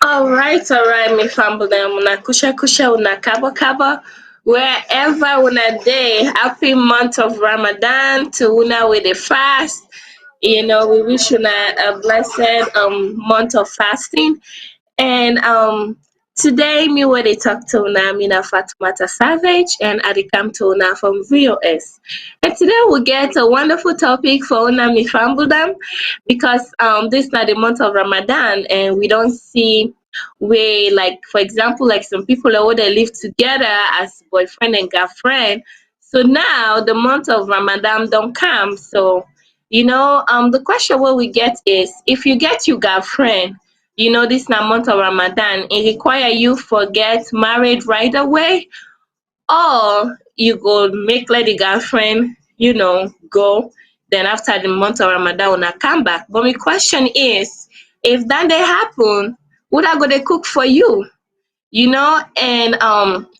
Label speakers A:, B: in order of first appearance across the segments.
A: All right, me family. Una kusha kusha, una kabo kabo. Wherever una day, happy month of Ramadan to una with the fast. We wish una a blessed month of fasting. And today me where they talk to una Mina Fatumata Savage and Adikam to una from VOS. And today we get a wonderful topic for una mi fambudam because this is not the month of Ramadan and we don't see where, like for example, like some people are they live together as boyfriend and girlfriend. So now the month of Ramadan don't come. So the question what we get is if you get your girlfriend, this na month of Ramadan, it require you for get married right away, or you go make let the girlfriend, go. Then after the month of Ramadan, una come back. But my question is, if that dey happen, would I go dey cook for you? And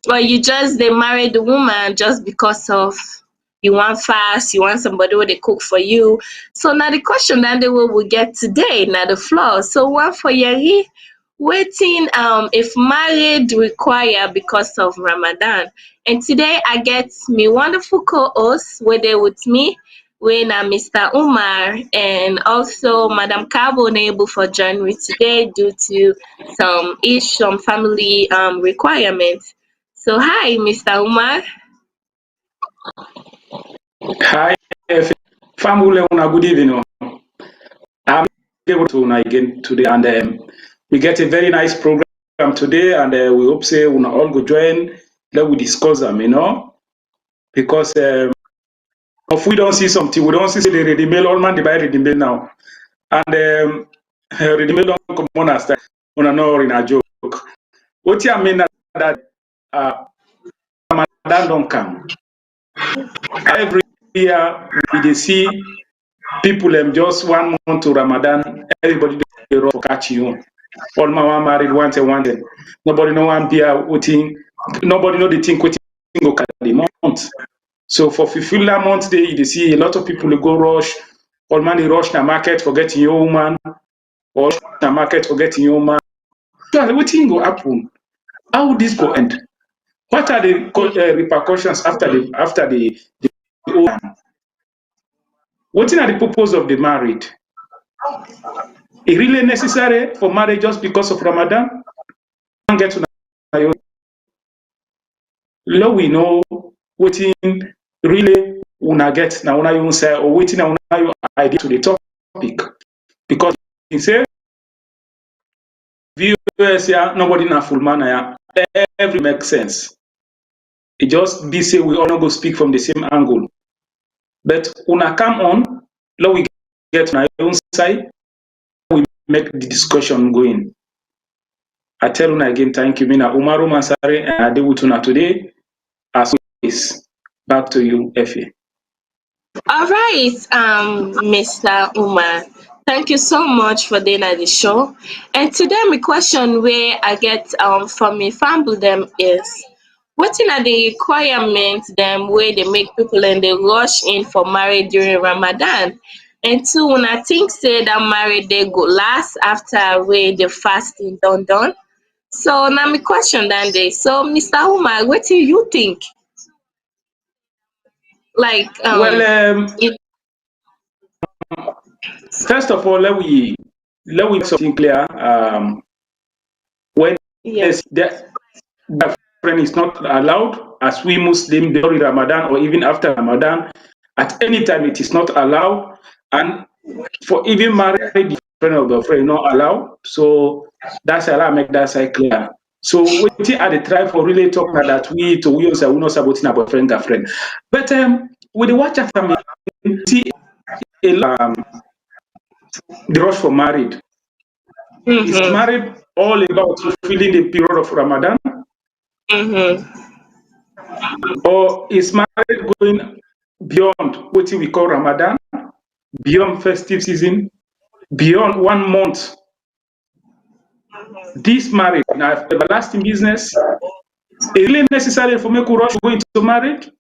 A: or you just they marry the woman just because of you want fast, you want somebody who they cook for you. So now the question that they will get today, now the floor. So one for Yeri, waiting if married require because of Ramadan. And today I get me wonderful co-hosts where they with me when Mr. Umar and also Madam Cabo unable for join me today due to some family requirements. So hi, Mr. Umar.
B: Hi, family, una good evening. I'm able to una again today, and we get a very nice program today, and we hope say una all go join. Let we discuss them, because if we don't see something, we don't see the ready mail. All man they buy ready mail now, and ready mail don't come on as una no in a joke. What you mean that Ramadan don't come every year we dey see people just 1 month to Ramadan, everybody dey run for catch you. All my one married one. Nobody know one beer waiting. Nobody know the thing waiting go carry the month. So for fulfill that month day, you dey see a lot of people dey go rush. All man dey rush na market for getting your woman, or na market for getting your man. So wetin go happen? How this go end? What are the repercussions after the woman? Wetin are the purpose of the married? It really necessary for marriage just because of Ramadan? Can't get to law we know wetin really una get na una own say or wetin na una your idea to the topic, because you say viewers here nobody na full man here, every make sense. It just be say we all not go speak from the same angle, but una come on, law we get on our own side, we make the discussion going. I tell you again, thank you. Mina Umaru Mansari and Adewutuna today. As always, back to you, Effie.
A: All right, Mr. Umar. Thank you so much for being at the show. And today my question where I get from me family them is what are the requirements them where they make people and they rush in for marriage during Ramadan? And two, when I think say that marriage they go last after where the fasting done. So now my question then day. So Mr. Umar, what do you think? Like
B: Well,
A: it,
B: first of all, let we make something clear. When
A: yeah.
B: the friend is not allowed, as we Muslim during Ramadan or even after Ramadan, at any time it is not allowed, and for even married the friend of the friend not allowed. So that's allowed make that side clear. So we are the try for really talking that we also not saboting about friend and friend. But with the watcher family, see the rush for married. Is
A: Mm-hmm.
B: married all about fulfilling the period of Ramadan,
A: Mm-hmm.
B: or is married going beyond what we call Ramadan, beyond festive season, beyond 1 month? This marriage now everlasting business. It really necessary for me to rush go into marriage.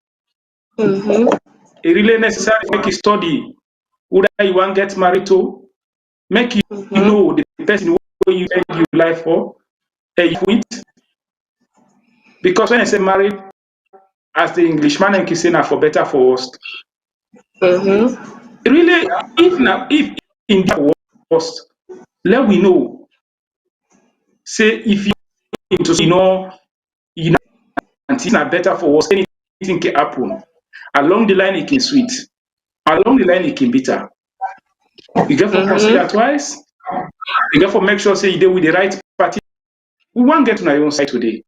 A: Mm-hmm.
B: It really necessary to make you study who that you want get married to. Make you
A: Mm-hmm.
B: know the person who where you end your life for, you quit. Because when I say married, as the Englishman and Kisena for better for worse.
A: Mm-hmm.
B: Really, if in that worst, let we know. Say if you into and it's not better for worse, anything can happen. Along the line it can sweet. Along the line it can bitter. You get for consider
A: Mm-hmm.
B: twice. You get for make sure say you deal with the right party. We won't get to our own side today.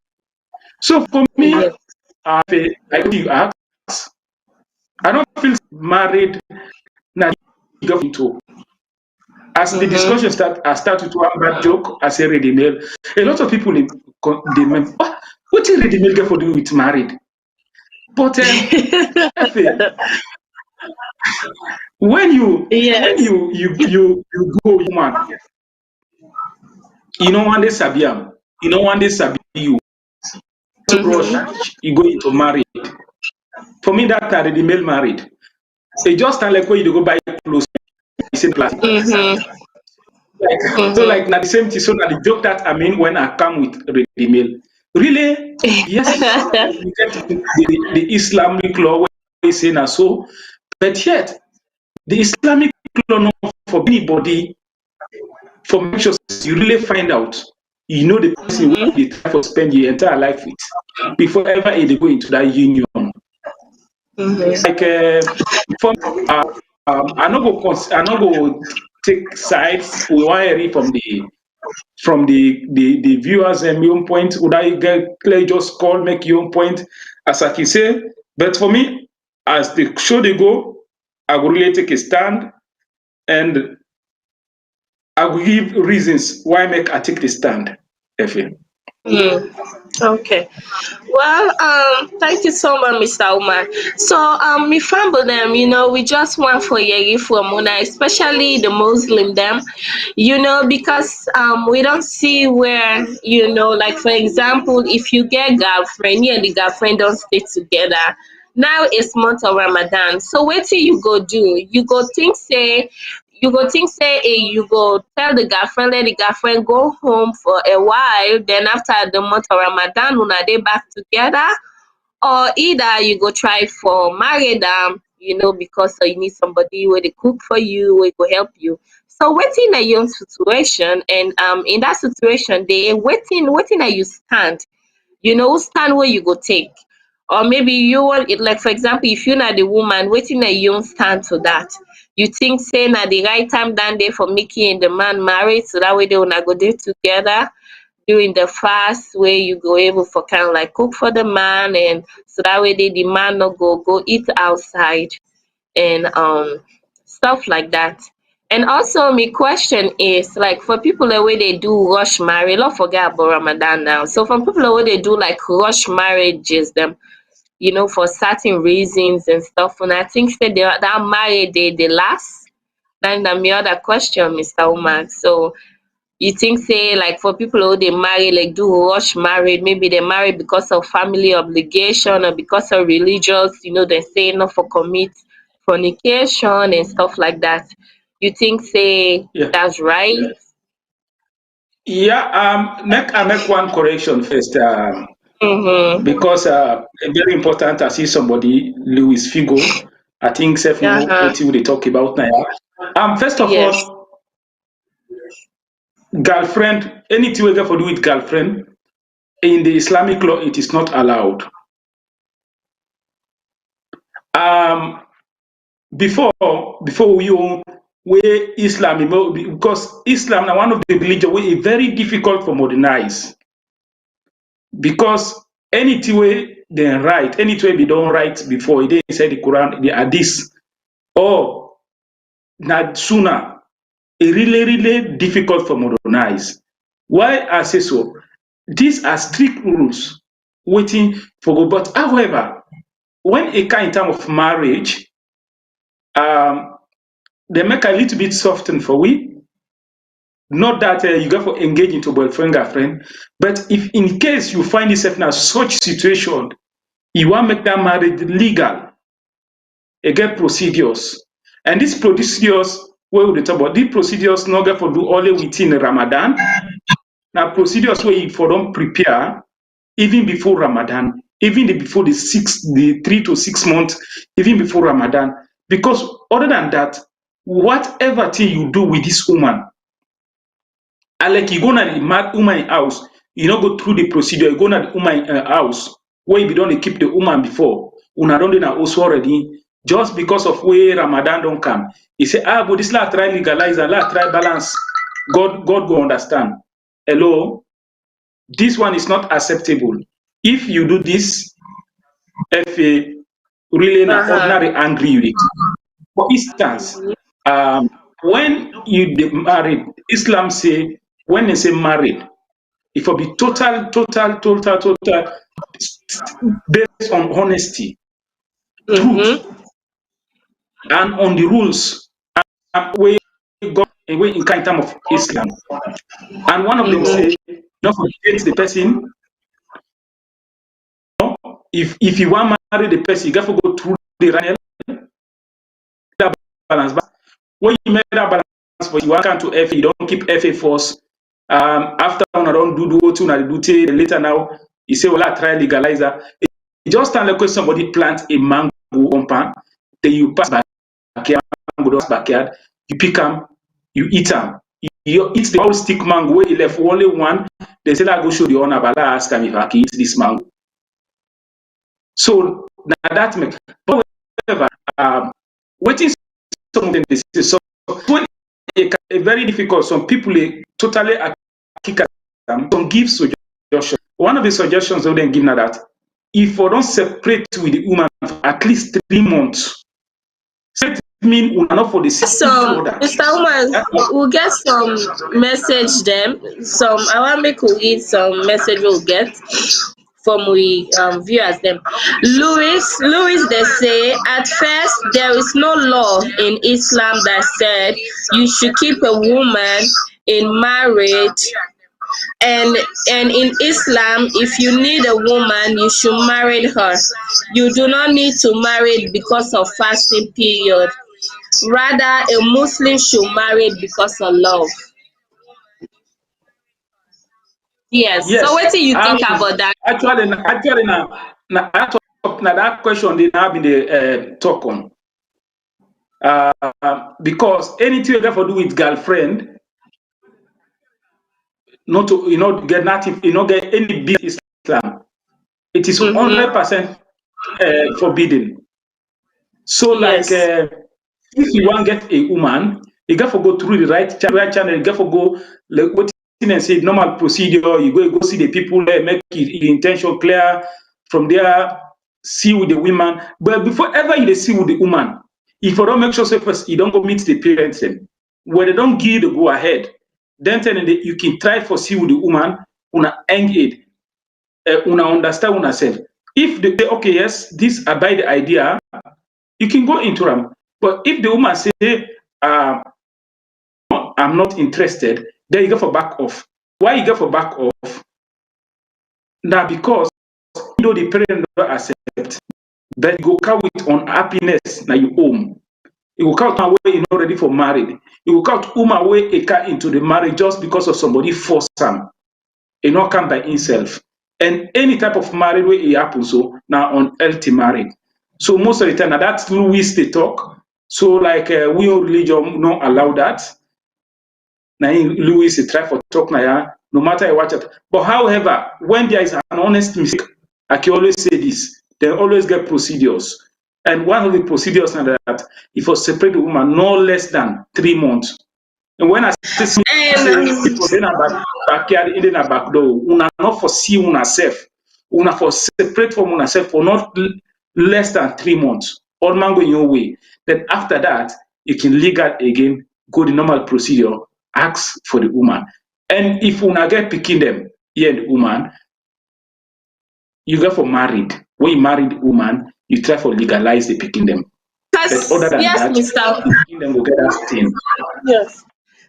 B: So for me,
A: Yes.
B: I don't feel married now you get into. As the discussion
A: Mm-hmm.
B: I start with one bad joke, I say ready mail. A lot of people they what is ready mail get for do with married? But Efe,
A: Yes.
B: when you go human, you know one day sabi am, you know one day sabi you to
A: Mm-hmm.
B: rush, you go into married. For me, that ready mail married. It just stand like when you go buy clothes, same plastic.
A: Mm-hmm.
B: Like, so like
A: Mm-hmm.
B: now the same thing. So now the joke that I mean when I come with ready mail, really, yes, you get the Islamic law where they say now so, but yet the Islamic law not for anybody for make sure you really find out, you know the person where
A: Mm-hmm.
B: you try to spend your entire life with before ever they go into that union.
A: Mm-hmm.
B: Like for uh, I no go take sides. We want to hear from the viewers and your own point. Would I get clear just call make your own point as I can say? But for me, as the show they go, I will really take a stand and I will give reasons why make I take the stand. Effie.
A: Mm. Okay. Well, thank you so much, Mr. Umar. So, me family them, we just want for Yeri from Muna, especially the Muslim them, because we don't see where, like for example, if you get girlfriend, you and the girlfriend don't stay together. Now it's month of Ramadan. So what till you go do? You go think say you go tell the girlfriend, let the girlfriend go home for a while, then after the month of Ramadan, una dey back together, or either you go try for marry am, because you need somebody wey dey cook for you, wey go help you. So wetin na your own situation, and in that situation dey wetin na you stand, stand wey you go take, or maybe you want it, like for example, if you na the woman, wetin na your own stand to that? You think say na the right time dan dey for make you and the man marry, so that way they una go dey together during the fast, wey you go able for kind of like cook for the man, and so that way the man no go eat outside, and stuff like that. And also my question is, like, for people wey dey do rush marriage, not forget about Ramadan now. So for people wey dey do like rush marriages them, for certain reasons and stuff, and I think say that marriage they last. Then na my other question, Mr. Umar. So you think say like for people who dey marry, like do rush marriage, maybe they marry because of family obligation or because of religious, they say not for commit fornication and stuff like that. You think say
B: Yeah.
A: that's right?
B: Yeah, I make one correction first.
A: Mm-hmm.
B: Because very important, I see somebody, Louis Figo, I think self know
A: Uh-huh.
B: what they talk about now. First of
A: Yes.
B: all, girlfriend, anything we get for do with girlfriend, in the Islamic law, it is not allowed. Um, before we Islam, because Islam now one of the religion we very difficult for modernize. Because anything way they write, anything we don't write before, they say the Quran, the Hadith, or na sooner, it really difficult for modernize. Why I say so? These are strict rules waiting for go. But however, when a kind term of marriage, um, they make a little bit soften for we. Not that you go for engage into boyfriend girlfriend, but if in case you find yourself in a such situation, you want make that marriage legal, you get procedures, and these procedures where we dey talk about these procedures not get for do only within Ramadan. Now procedures where you for don't prepare even before Ramadan, even before the 3 to 6 months, even before Ramadan. Because other than that, whatever thing you do with this woman, and like you go to the mad woman house, you don't go through the procedure, you go to the woman house, where you don't keep the woman before, una don't na also already, just because of where Ramadan don't come. He say, but this la try legalize and la try balance. God go understand. Hello? This one is not acceptable. If you do this, if a really an
A: Uh-huh.
B: ordinary angry you dey. For instance, when you dey married, Islam say when they say married, it will be total based on honesty, truth,
A: Mm-hmm.
B: and on the rules wey God wey in kind term of Islam. And one of them
A: Mm-hmm.
B: say, don't forget the person. If you want marry the person, you got to go through the right balance. But when you make that balance for you, one can to FA, you don't keep FA first. After one, I don't do what you do till later now. You say, well, I try legalizer. It just stand like when somebody plant a mango on pan, then you pass backyard, mango just backyard, you pick them, you eat them. You eat the whole stick mango where you left only one. They say that go show the owner, but I ask him if I can eat this mango. So now that make. However, waiting something they say. So when a very difficult, some people totally kick at them, don't give suggestions. One of the suggestions they then give now that if we don't separate with the woman for at least 3 months, separate mean we are not for the see each
A: Some
B: other.
A: Mr. Woman, we'll get some message them. Some I want make we read some message we'll get from we viewers them. Louis they say at first there is no law in Islam that said you should keep a woman in marriage, and in Islam if you need a woman you should marry her. You do not need to marry because of fasting period. Rather, a Muslim should marry because of love. Yes. So
B: Yes,
A: what do you think about that?
B: actually now that question they have been the talk on. Because anything you have to do with girlfriend, not to get nothing, get any business Islam. It is
A: Mm-hmm.
B: 100% forbidden. So like
A: Yes.
B: if you want to get a woman, you got to go through the right channel. You got to go like what and say normal procedure. You go see the people there, make your intention clear. From there, see with the women. But before ever you see with the woman, if you don't make sure say first you don't go meet the parents, then when they don't give you the go ahead, then tell them that you can try for see with the woman, una engage, una understand una self. If they say okay, yes, this abide the idea, you can go into them. But if the woman say, I'm not interested, then you go for back off. Why you go for back off? Now because the parent don't accept, but you go count it on happiness now you home. You go count away you not ready for married. You go count away a car into the marriage just because of somebody force them. It not come by himself. And any type of marriage where it happens so now on healthy marriage. So most of the time now that's Louis they talk. So like we on religion not allow that. Now Louis they try for talk now, yeah, no matter what. But however, when there is an honest mistake, I can always say this, they always get procedures. And one of the procedures now that if you separate the woman no less than 3 months. And when I
A: And
B: say people in a backyard, in a back door, una not foresee una self, una for separate from una self for not less than 3 months. All man go your way. Then after that, you can legal again, go the normal procedure, ask for the woman. And if una get picking them, here the woman, you go for married. When you marry the woman, you try for legalize the picking them. But other
A: because
B: than
A: yes,
B: that,
A: Mr.
B: picking them will get that thing.
A: Yes.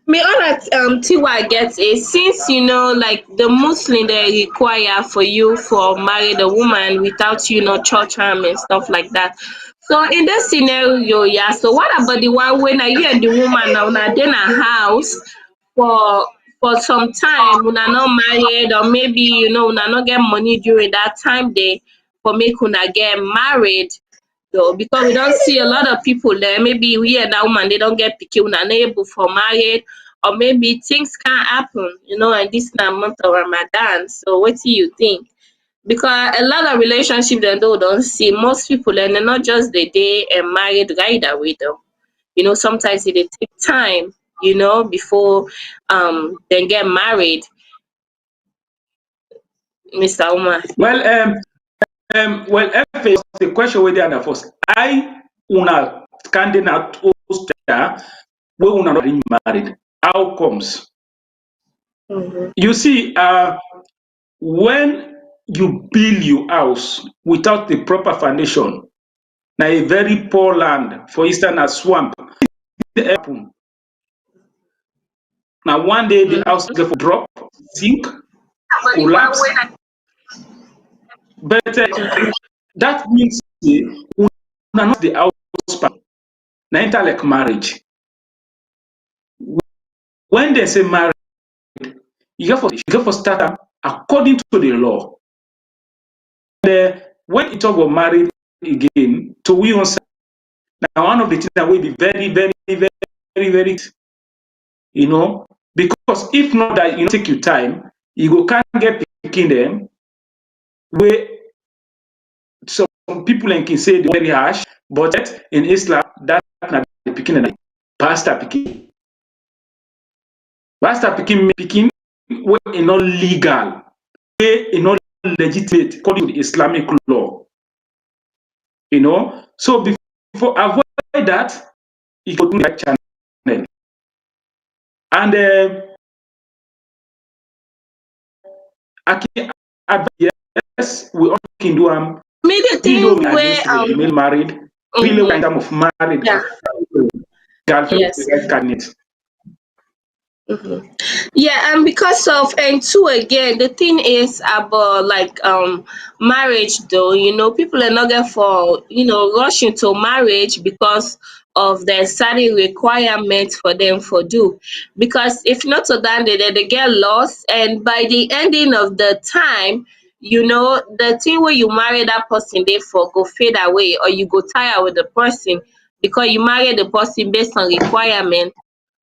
A: Me all that Tiwa I get is since like the Muslim they require for you for marry the woman without church harm and stuff like that. So in this scenario, yeah. So what about the one when you and the woman now na dey na house for for some time una not married, or maybe una not get money during that time there for make una get married though, because we don't see a lot of people there. Maybe we and that woman they don't get picky, una not able for married, or maybe things can't happen, and this na month of Ramadan. So what do you think? Because a lot of relationship dem don't see most people, and they're not just the day and married right away though. Sometimes it dey take time, before they get married, Mr. Umar.
B: Well, FA, the question wey dey under first. I una standing out poster wey una not being married. How comes?
A: Mhm.
B: You see, when you build your house without the proper foundation, na a very poor land, for instance, a swamp, dey happen. Now one day the house get for drop, sink, collapse. But that means say una not the house part. Na enter like marriage. When they say marriage, you get for start am according to the law. When you talk about marriage again, to we on now one of the things that will be very, very, very, very, very, because if not that you take your time, you go can't get picking them where some people can say they're very harsh, but in Islam that not the picking and pastor picking. Pastor picking where is not legal, where is not legitimate according to the Islamic law. So before avoid that, you go to that channel. And I can advise, yes, we all can do
A: Me the
B: even
A: thing
B: though we
A: where
B: against the male married, really in terms of married,
A: yeah,
B: girlfriend
A: yes.
B: the right candidate.
A: Yeah, and because of, and two again, the thing is about like marriage though, people are not get for rush into marriage because of the certain requirements for them for do. Because if not so then they get lost, and by the ending of the time, the thing where you marry that person they for go fade away, or you go tire with the person because you marry the person based on requirement,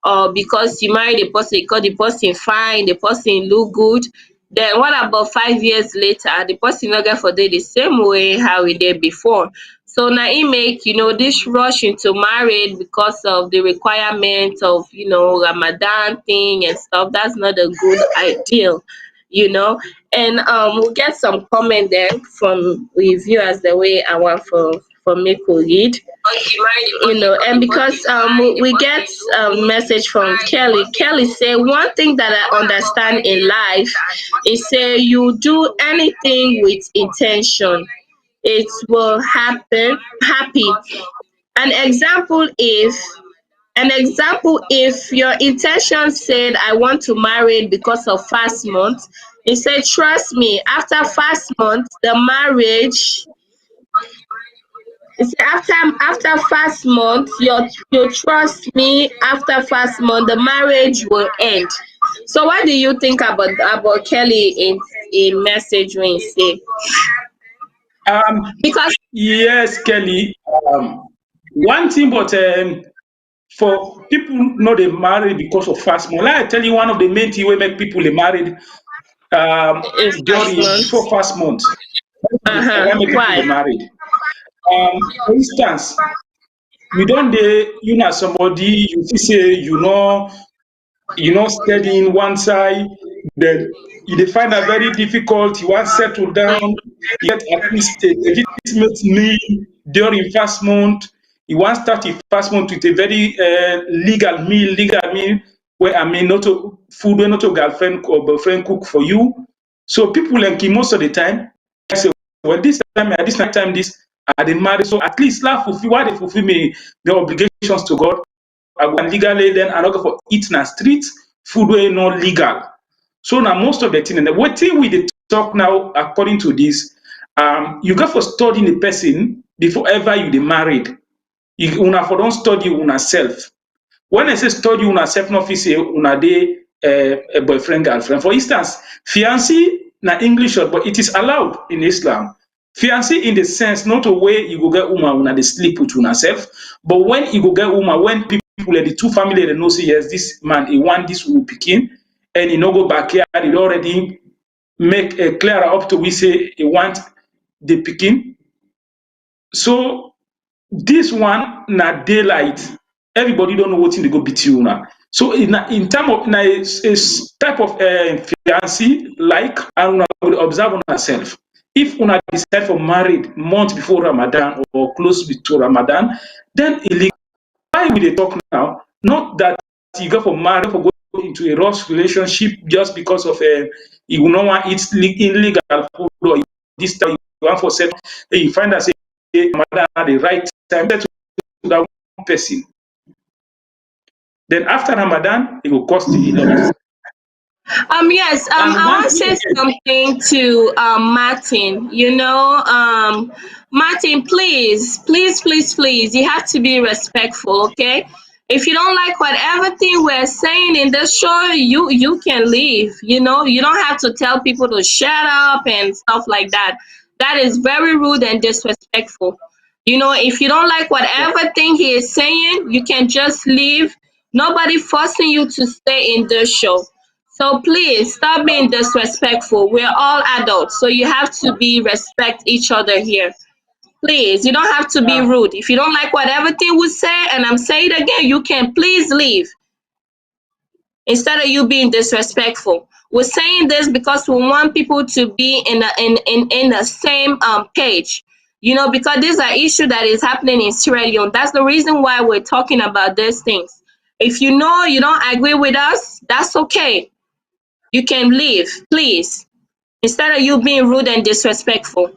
A: or because you marry the person because the person fine, the person look good. Then what about 5 years later, the person no get for dey the same way how e dey before. So na im make this rush into marriage because of the requirement of Ramadan thing and stuff. That's not a good ideal, you know. And we'll get some comment there from reviewers the way I want for make we read. And because we get a message from Kelly. Kelly say one thing that I understand in life is say you do anything with intention, it will happy. An example if your intention said I want to marry because of fast month, he said trust me, after fast month the marriage, it's after fast month, you trust me, after fast month the marriage will end. So what do you think about Kelly in message when you say, because
B: Yes, Kelly. One thing, but for people know they marry because of fast month. Like I tell you, one of the main things we make people they married
A: it's fast
B: during
A: month?
B: before fast month. Why make people
A: Why?
B: they married? For instance, you don't dey you know somebody you see say studying one side, then you dey find am very difficult, you wan settle down, you get at least a legitimate meal during fast month, you wan start a fast month with a very legal meal wey not to food wey not to girlfriend or boyfriend cook for you. So people like most of the time say, well, this time at this time this I dey marry, so at least la fulfill why dey fulfill me the obligations to God. I go legally, then I no go for eat na street food wey not legal. So now most of the thing, and wetin we dey talk now according to this, you go for studying the person before ever you dey married. Una for don study una self. When I say study una self, no fit say una dey a boyfriend, girlfriend. For instance, fiancé na English word, but it is allowed in Islam. Fiancé in the sense not a way you go get woman una dey sleep with una self, but when you go get woman, when people like the two family they know say yes, this man he want this will pikin, and he no go backyard, he already make a clear up to we say he want the pikin. So this one na daylight. Everybody don't know wetin dey go beat you now. So in term of na a type of fiancé like and una will observe on herself. If una decide for married month before Ramadan or close to Ramadan, then illegal. Why we dey talk now? Not that you go for married for go into a rush relationship just because of you no want it illegal food or this time you want for set. You find out say Ramadan at the right time to that one person. Then after Ramadan, it will cost you a lot.
A: Yes,
B: And
A: I
B: one
A: want to
B: thing
A: say
B: again,
A: something to Martin. Martin, please, you have to be respectful, okay? If you don't like whatever thing we're saying in this show, you can leave. You don't have to tell people to shut up and stuff like that. That is very rude and disrespectful. If you don't like whatever thing he is saying, you can just leave. Nobody forcing you to stay in this show. So please stop being disrespectful. We're all adults, so you have to be respect each other here. Please, you don't have to be
B: uh,
A: rude. If you don't like whatever thing we say, and I'm saying it again, you can please leave instead of you being disrespectful. We're saying this because we want people to be in the same page. Because these are issues that is happening in Sierra Leone. That's the reason why we're talking about these things. If you know you don't agree with us, that's okay. You can leave, please, instead of you being rude and disrespectful.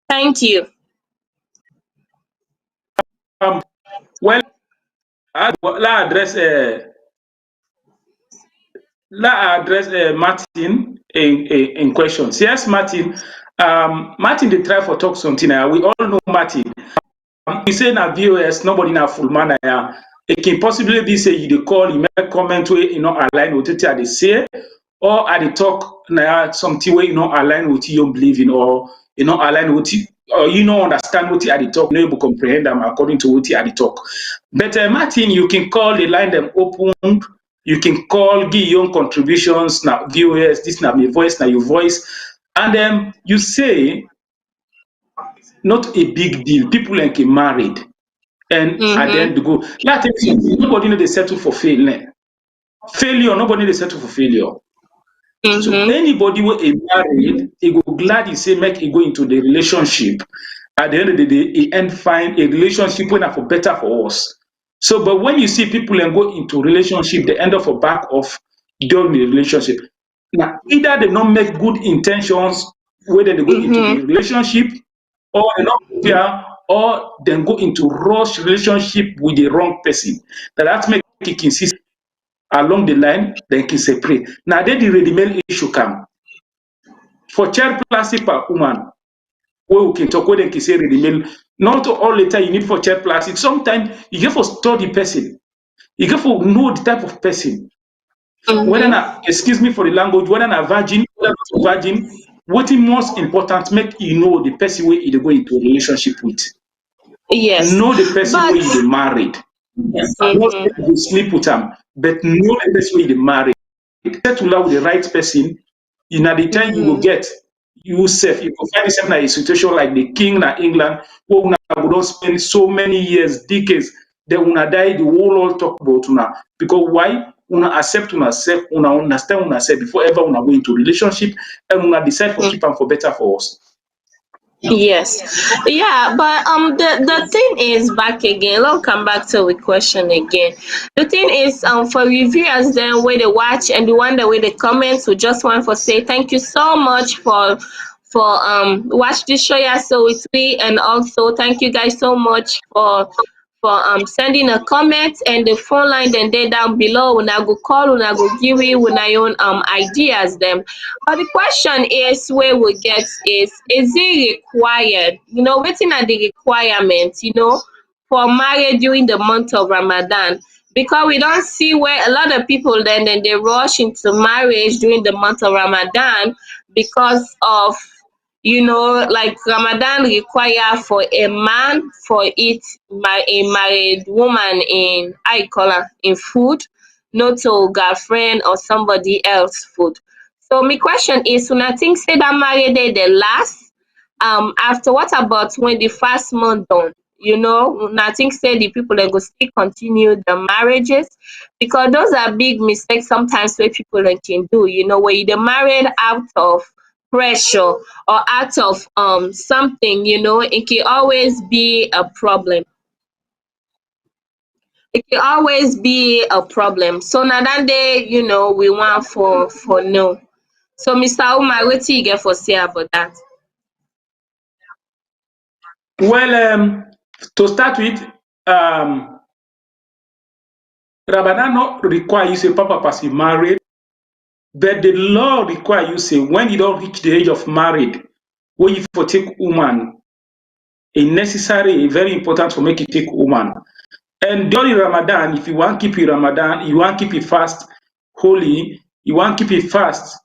A: Thank you.
B: um, well, la address Martin in questions. Yes, Martin. Martin, they try for talk something. We all know Martin. We say na VOS, nobody na full man. It can possibly be say you dey call, you make comment wey you know align with what they say, or at the talk na something wey you know align with you believe in, or you know align with you, or you know understand what you at the talk, you know able comprehend them according to what you at the talk. But Martin, you can call the line them open. You can call, give your own contributions. Now VOS, this now my voice, now your voice, and then you say not a big deal. People like get married. And at the end
A: Mm-hmm.
B: to go. Now, nobody know they settle for failure. Failure, nobody they settle for failure. So
A: Mm-hmm.
B: anybody who is married, he go glad he say make he go into the relationship. At the end of the day, he end find a relationship when for better for us. So, but when you see people and go into relationship, they end up for back off during the relationship. Now, either they not make good intentions, whether they go into the
A: Mm-hmm.
B: relationship, or they not fear, or then go into rush relationship with the wrong person. That make it consist along the line, then can separate. Now, then the ready-made issue come. For child plastic per woman, where we can talk, where they can say ready-made, not all the time you need for child plastic. Sometimes you get for study person. You get for know the type of person. Whether
A: Mm-hmm.
B: na, excuse me for the language, whether na virgin, whether not virgin, what is most important, make you know the person where you go into a relationship with.
A: Yes.
B: Know the person
A: But
B: where you married. Not say
A: mm-hmm.
B: you go sleep with them, but know the person where you married. Settle down with the right person. In at the time you will
A: Mm-hmm.
B: get you safe. You will find yourself in a situation like the king in England, where una go don spend so many years, decades, then una die, the whole world talk about una. Because why? Una accept una self, una understand una self before ever una go into relationship, and una decide for keep am for better for us.
A: Yes. Yeah, but the thing is back again. Let's come back to the question again. The thing is for reviewers then where they watch and the one that way they comment, we just want to say thank you so much for watch this show yeah so with me, and also thank you guys so much for sending a comment, and the phone line then they down below when I go call when I go give you when I own ideas them. But the question is where we get is it required? Waiting at the requirement, for marriage during the month of Ramadan. because we don't see where a lot of people then they rush into marriage during the month of Ramadan because of, like Ramadan require for a man for it a married woman in how you call her in food, not to girlfriend or somebody else food. So my question is, una think say that marriage day dey last? After what about when the first month done? Una think say the people dem go still continue the marriages? Because those are big mistakes sometimes wey people dem can do, when you dey married out of pressure or out of something, it can always be a problem. It can always be a problem. So na that day, we want for no. So Mr. Umar, wetin you get for say about that?
B: Well, to start with, um, Ramadan not require you say papa pass you married, but the law require you say when you don't reach the age of married, when you for take woman, a necessary, very important for make you take woman. And during Ramadan, if you want keep your Ramadan, you want keep it fast, holy, you want keep it fast,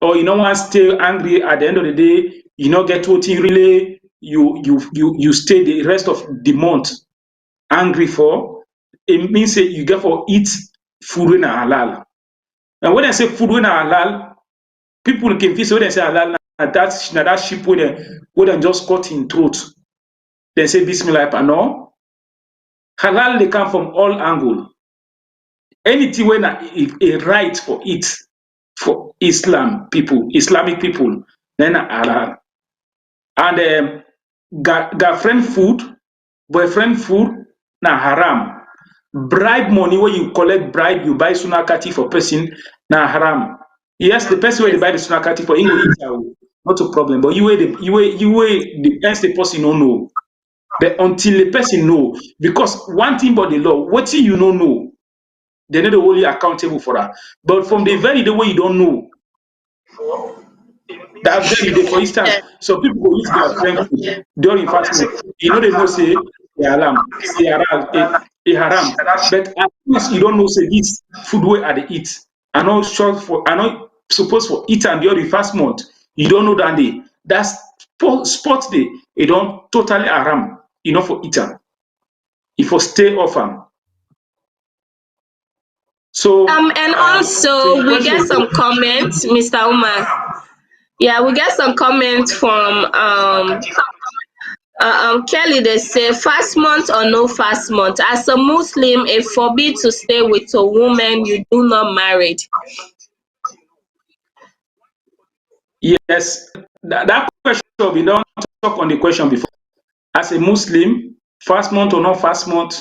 B: or you don't want stay angry at the end of the day, you not get what you really you stay the rest of the month angry for, it means say you get for eat food when halal. And when I say food when halal, people can feel say when they say halal, na that sheep when they just cut in throat. They say Bismillah, but no. Halal they come from all angle. Anything when a right for it for Islamic people, then halal. And girlfriend food, boyfriend food, na haram. Bribe money when you collect bribe, you buy sunakati for person, na haram. Yes, the person where they buy the sunakati for English, not a problem. But the else the person don't know. But until the person know, because one thing about the law, what thing you don't know, they're not only accountable for that. But from the very day way you don't know, that very day, for instance, so people go eat their friend food during fasting. They know say a haram. But at least you don't know say this food way at the eat. I not supposed for eat and during fast month. You don't know that day. That's sport day. It don't totally haram. For eater. If for stay off am. So
A: And
B: to
A: also
B: your
A: we get
B: question,
A: some comments, Mr. Umar. Yeah, we get some comments from Kelly. They say fast month or no fast month. As a Muslim, it forbid to stay with a woman you do not married.
B: yes, that question we don't talk on the question before. As a Muslim, fast month or not fast month,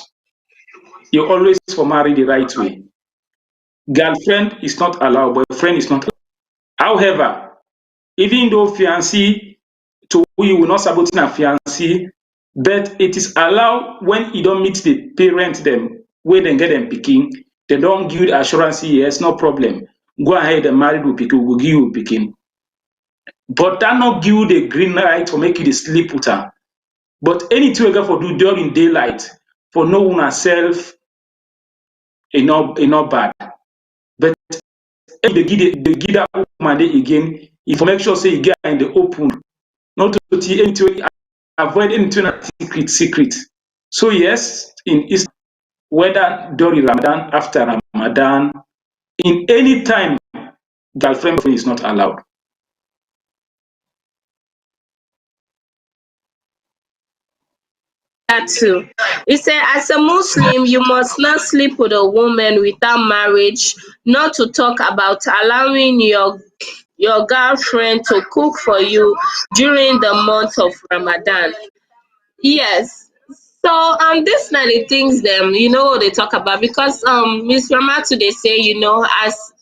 B: you always for marry the right way. Girlfriend is not allowed, boyfriend is not allowed. However, even though fiancé to who you will not sabotage a fiancé, but it is allowed when you don't meet the parent them, when they get them picking, they don't give you assurance, yes, no problem. Go ahead and marry with pikin, we'll give you picking. But that not give you the green light to make you the sleep with her. But anything you get for do during daylight, for no one herself, not bad. But if they give that woman day again, if you make sure say you get in the open, not to see anything, avoid anything that secret. So yes, in Islam, whether during Ramadan, after Ramadan, in any time, girlfriend is not allowed.
A: That too. He said, as a Muslim, you must not sleep with a woman without marriage, not to talk about allowing your girlfriend to cook for you during the month of Ramadan. Yes. So this na the things them, what they talk about, because Miss Ramatu they say, as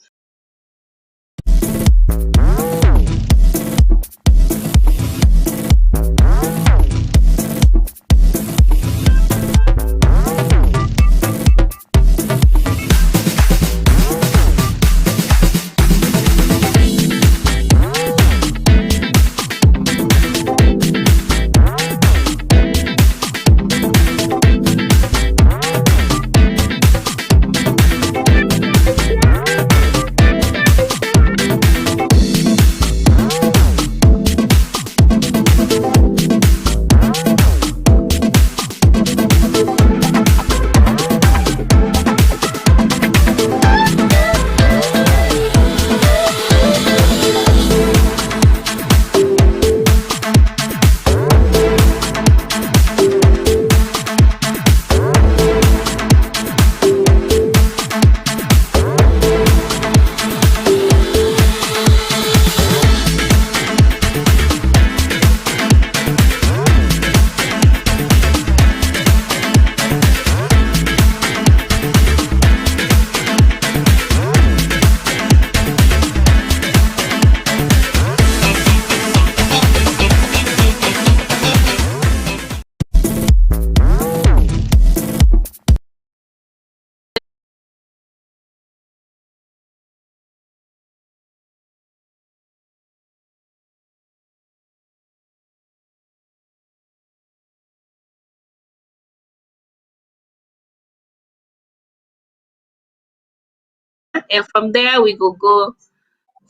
A: and from there we go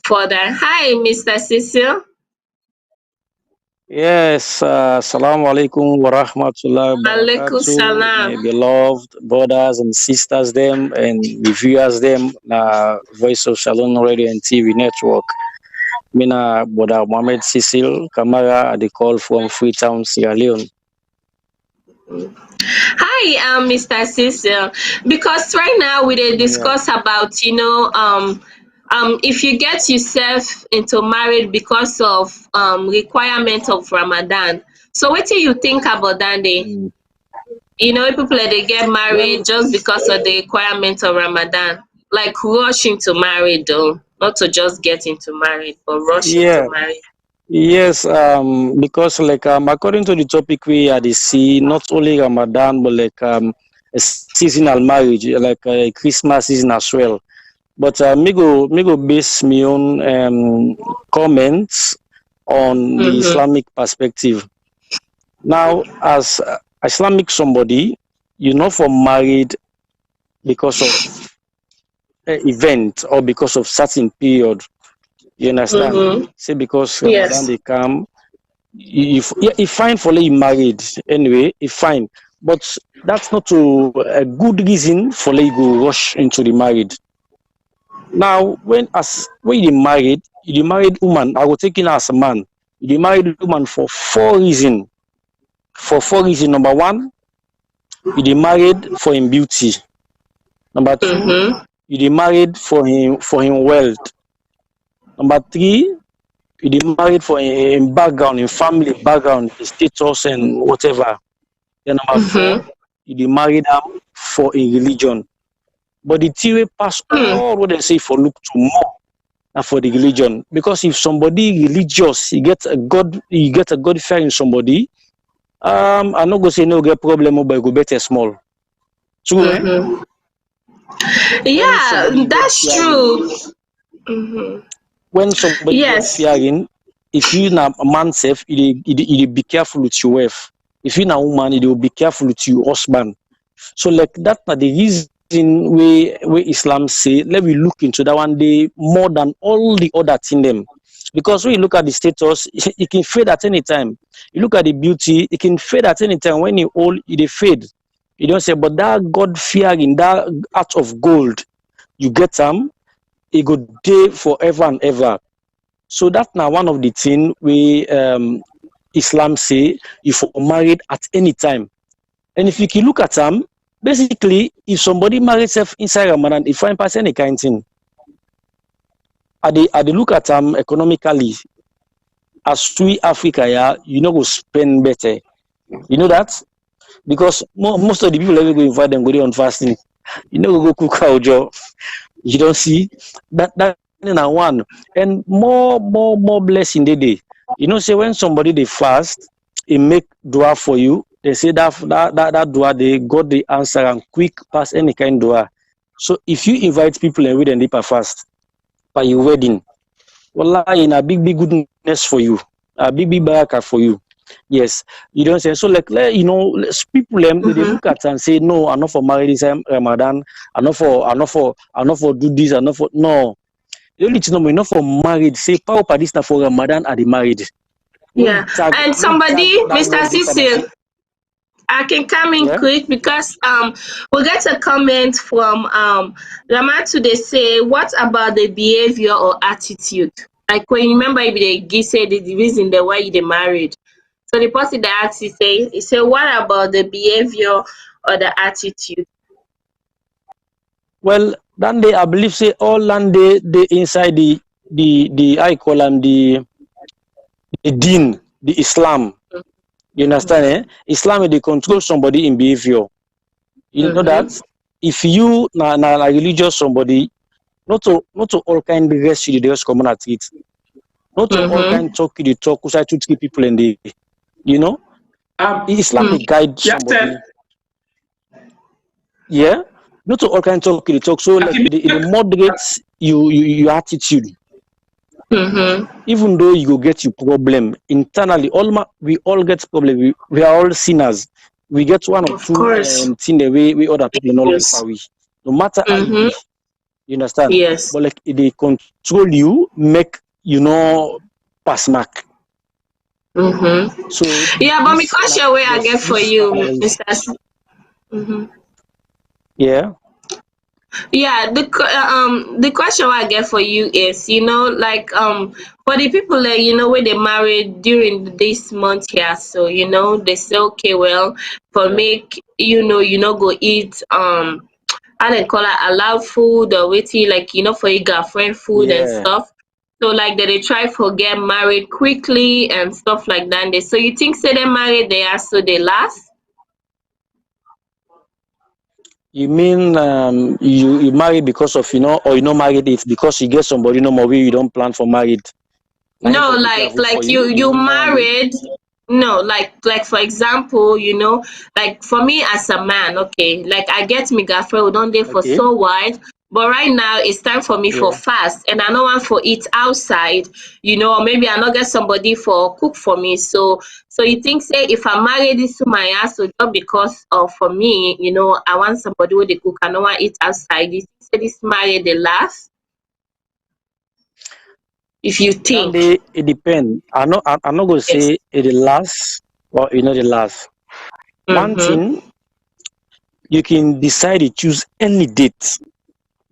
A: further. Hi, Mr. Cecil.
C: Yes, Assalamu alaikum wa rahmatullahi wa
A: Alaikum
C: barakatuh, my
A: salam.
C: beloved brothers and sisters, them and reviewers, them, Voice of Shalom Radio and TV Network. Mina Brother Mohammed Cecil Kamara at the call from Freetown, Sierra Leone.
A: Hi, Mr. Cecil. Because right now we dey
C: Yeah.
A: discuss about, if you get yourself into marriage because of requirement of Ramadan. So what do you think about that day?
C: Mm.
A: People that they get married
C: Well,
A: just because of the requirement of Ramadan. Like rush into marriage though. Not to just get into marriage, but rush into
C: yeah,
A: marriage.
C: yes, because like according to the topic we had see, not only Ramadan but like a seasonal marriage, like a Christmas season as well. But me go base me own comments on the
A: Mm-hmm.
C: Islamic perspective. Now, as Islamic somebody, for married because of event or because of certain period. You understand?
A: Mm-hmm.
C: Say because Ramadan
A: Yes.
C: they come, if fine for you married anyway, if fine, but that's not a good reason for you go rush into the married. Now, when you married woman, I will take it as a man. You married woman for 4 reasons. For 4 reasons. Number one, you married for him beauty. Number two,
A: Mm-hmm.
C: you married for him wealth. Number three, you married for him background, him family background, his status and whatever. Then number four,
A: Mm-hmm.
C: you married him for a religion. But the theory pass
A: Mm.
C: all what they say for look to more and for the religion. Because if somebody religious, you get a God fear in somebody, I'm not gonna say no get problem, but go better small. True, eh?
A: Mm-hmm.
C: When
A: Yeah,
C: somebody God
A: that's
C: fearing,
A: true. Mm-hmm.
C: when somebody God
A: Yes.
C: fearing, if you na a man self, you be careful with your wife. If you na woman, you will be careful with your husband. So like that na the reason where Islam say let me look into that one day more than all the other thing them. Because when you look at the status, it can fade at any time. You look at the beauty, it can fade at any time. When you old, it fade. You don't say, but that God fearing, that heart of gold, you get them, it go day forever and ever. So that's now one of the things we Islam say if you're married at any time. And if you can look at them, basically, if somebody marries self inside Ramadan, if find pass any kind of thing, they look at them economically, as we Africa, yeah, go spend better. You know that? Because most of the people ever go invite them go there on fasting. Go cook our job. You don't see that now one. And more blessing the day. Say when somebody they fast, it make dua for you. They say that dua they got the answer and quick pass any kind dua. So if you invite people and read and deeper fast by your wedding, wallahi in a big goodness for you, a big baraka for you. Yes, you don't say so. Like people they
A: Mm-hmm.
C: look at and say no, I'm not for marriage Ramadan. I'm not for do this. I'm not for no. The only thing I'm not for married. Say power for this now for Ramadan are the married.
A: Yeah. And somebody,
C: That
A: Mr.
C: word deep and
A: Cecil, I can come in
C: yeah.
A: quick because we get a comment from Ramatu. They say, what about the behavior or attitude? Like when you remember if they say the reason the why they married. So the person that asked he say, what about the behavior or the attitude?
C: Well, then they I believe say all land they inside the I call them the deen, the Islam. You understand? Eh? Islam they control somebody in behavior. You know that
A: Mm-hmm.
C: if you na religious somebody, not to all kind of rest you the rest common at it. Not to all
A: Mm-hmm.
C: kind talk you the talk who 2 3 people and they you know Islam they
A: Mm.
C: guide
B: Yeah,
C: somebody. Yeah. Not to all kind talk you the talk. So like it moderates your attitude.
A: Mm-hmm.
C: Even though you go get your problem internally, we all get problem. We are all sinners. We get one or
A: Of
C: two
A: course.
C: thing the way we other people not like
A: Yes.
C: we. No matter how it
A: Mm-hmm.
C: be. You understand?
A: Yes.
C: But like they control you, make pass mark. So
A: Yeah, but my
C: this like
A: question where I get
C: yes,
A: for
C: this
A: you,
C: analysis.
A: Mr.
C: Yeah.
A: Yeah, the question I get for you is, like for the people that where they married during this month here, so they say okay, well, for
C: Yeah.
A: make go eat how they call it, allow food or waiting, like for your girlfriend food and
C: Yeah.
A: stuff. So like they try for get married quickly and stuff like that. So you think say they married they are so they last?
C: You mean you marry because of or you not married it because you get somebody no more you don't plan for married. Now him
A: No,
C: for prepare food for
A: you
C: you
A: you
C: mean married?
A: married. No, like for example, like for me as a man, okay, like I get me girlfriend we don dey for
C: Okay.
A: so while, but right now it's time for me for
C: Yeah.
A: fast and I no want for eat outside, or maybe I no get somebody for cook for me. So you think say if I marry this to my house, so just because of for me, I want somebody wey dey cook, I no wan eat outside, you think say this marriage dey last? If you
C: Then
A: think.
C: they it depend. I'm not gonna
A: Yes.
C: say it the last or the last. One
A: Mm-hmm.
C: thing you can decide to choose any date,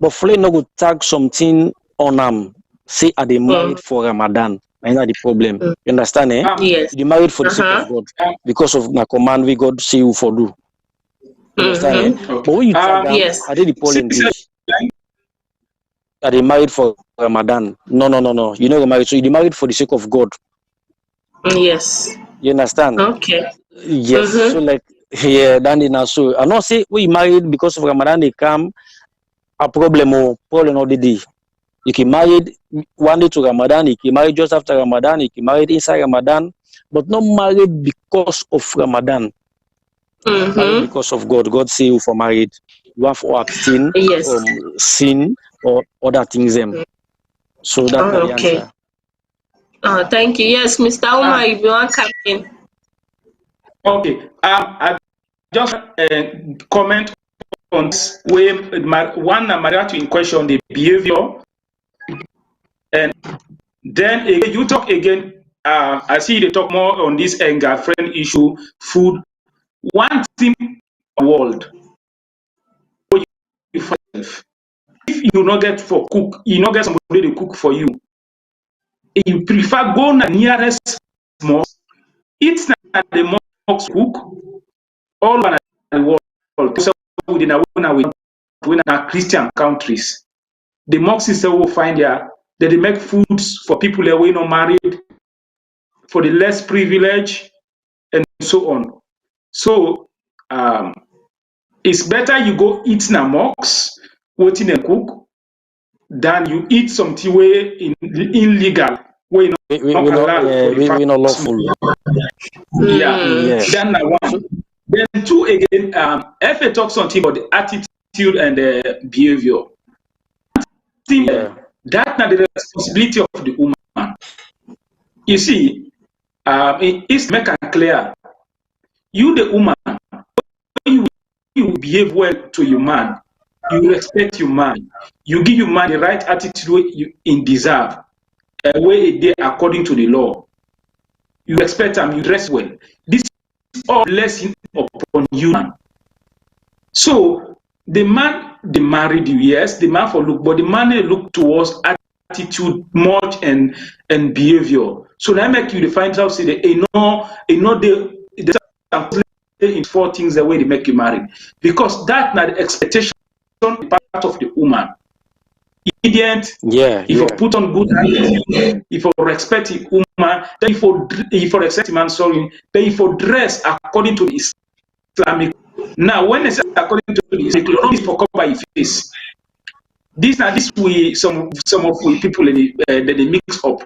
C: but for no go tag something on say are they
A: Mm-hmm.
C: married for Ramadan. And that's the problem. You understand, eh?
B: Um,
A: Yes.
C: You married for the sake of
A: Uh-huh.
C: God because of the command we God say you for do. You understand, eh?
A: Mm-hmm.
C: But
B: okay.
C: when you tag
A: Yes.
C: I did the polling
B: Since
C: day. Are they married for Ramadan? No, no, no, no. You know married, so you married for the sake of God.
A: Yes.
C: You understand?
A: Okay.
C: Yes. So
A: Mm-hmm.
C: like yeah, then they now so I not say we married because of Ramadan they come a problem or problem all the day. You can married one day to Ramadan, you can married just after Ramadan, you can married inside Ramadan, but not married because of Ramadan. Married
A: Mm-hmm.
C: because of God. God say you for married. You have to abstain
A: Yes.
C: from sin or other things them. So that's not
A: Oh,
C: the
A: okay.
C: answer.
A: Oh, thank you. Yes, Mr. Umar,
B: um,
A: if you want come in.
B: okay, I just comment on this way. One Mariatu in question the behavior, and then again, you talk again. I see they talk more on this girlfriend issue, food. One thing in the world, if you not get for cook, you not get somebody to cook for you. You prefer go na nearest mosque, eat na the mosque cook, all over the world. So within Christian countries, the mosques will find there that they make foods for people that were not married, for the less privileged, and so on. So it's better you go eat na mosque, waiting and cook, than you eat something way illegal, where you not halal for the
C: We not
B: fast.
C: lawful.
B: Yeah,
A: Mm.
C: Yes.
B: then
C: So
B: one. Then two again, FA talks something about the attitude and the behavior. Think
C: yeah.
B: that not the responsibility of the woman. You see, it is make it clear. You, the woman, you, you behave well to your man, you respect your man, you give your man the right attitude you in deserve, a way they according to the law. You respect him, you dress well. This is all blessing upon you, man. So the man they married you, yes, the man for look, but the man they look towards attitude much and behavior. So that make you the find out say they in four things the way they make you marry. Because that not the expectation part of the woman. Obedient,
C: Yeah,
B: if you
C: yeah.
B: put on good attitude, if you respect the woman, then if you respect the man, sorry, then if you dress according to the Islamic. Now, when it's according to the Islamic, you don't for cover your face. This we some of we people that they mix up.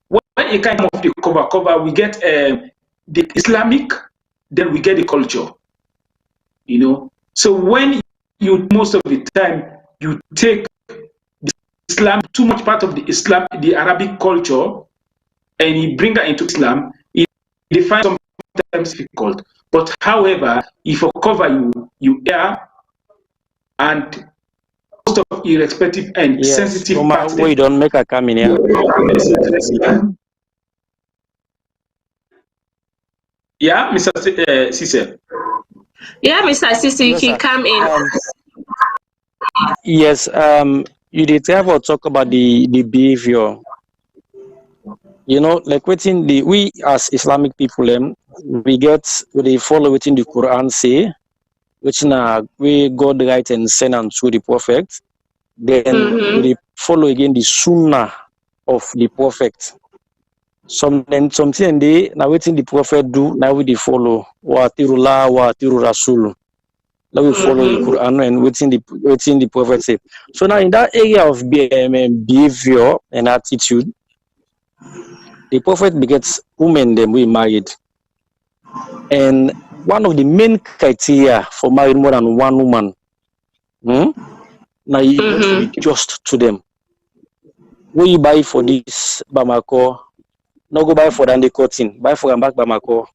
B: When you kind of the cover, we get the Islamic, then we get the culture. So when you most of the time you take Islam too much part of the Islam, the Arabic culture, and you bring that into Islam, it defines sometimes difficult. But however, if you cover you err, and most most of irrespective and sensitive parts.
C: We don't make a come in here.
B: Yeah, Mr. Cecil.
A: Yeah, Mr. Sisi, you can come in.
C: Yes, you did have to talk about the behavior. You know, like within we as Islamic people, we follow within the Quran say, which we God write and send unto the prophet. Then we follow again the Sunnah of the prophet. Something they now waiting the prophet do, now we follow wa tirullah wa tiru rasul. Now we follow the Quran and waiting the prophet say. So now in that area of behavior and attitude, the prophet begets women them we married. And one of the main criteria for marrying more than one woman, now you have to be just to them. When you buy for this Bamako, no go buy for the cotton, buy for back Bamako.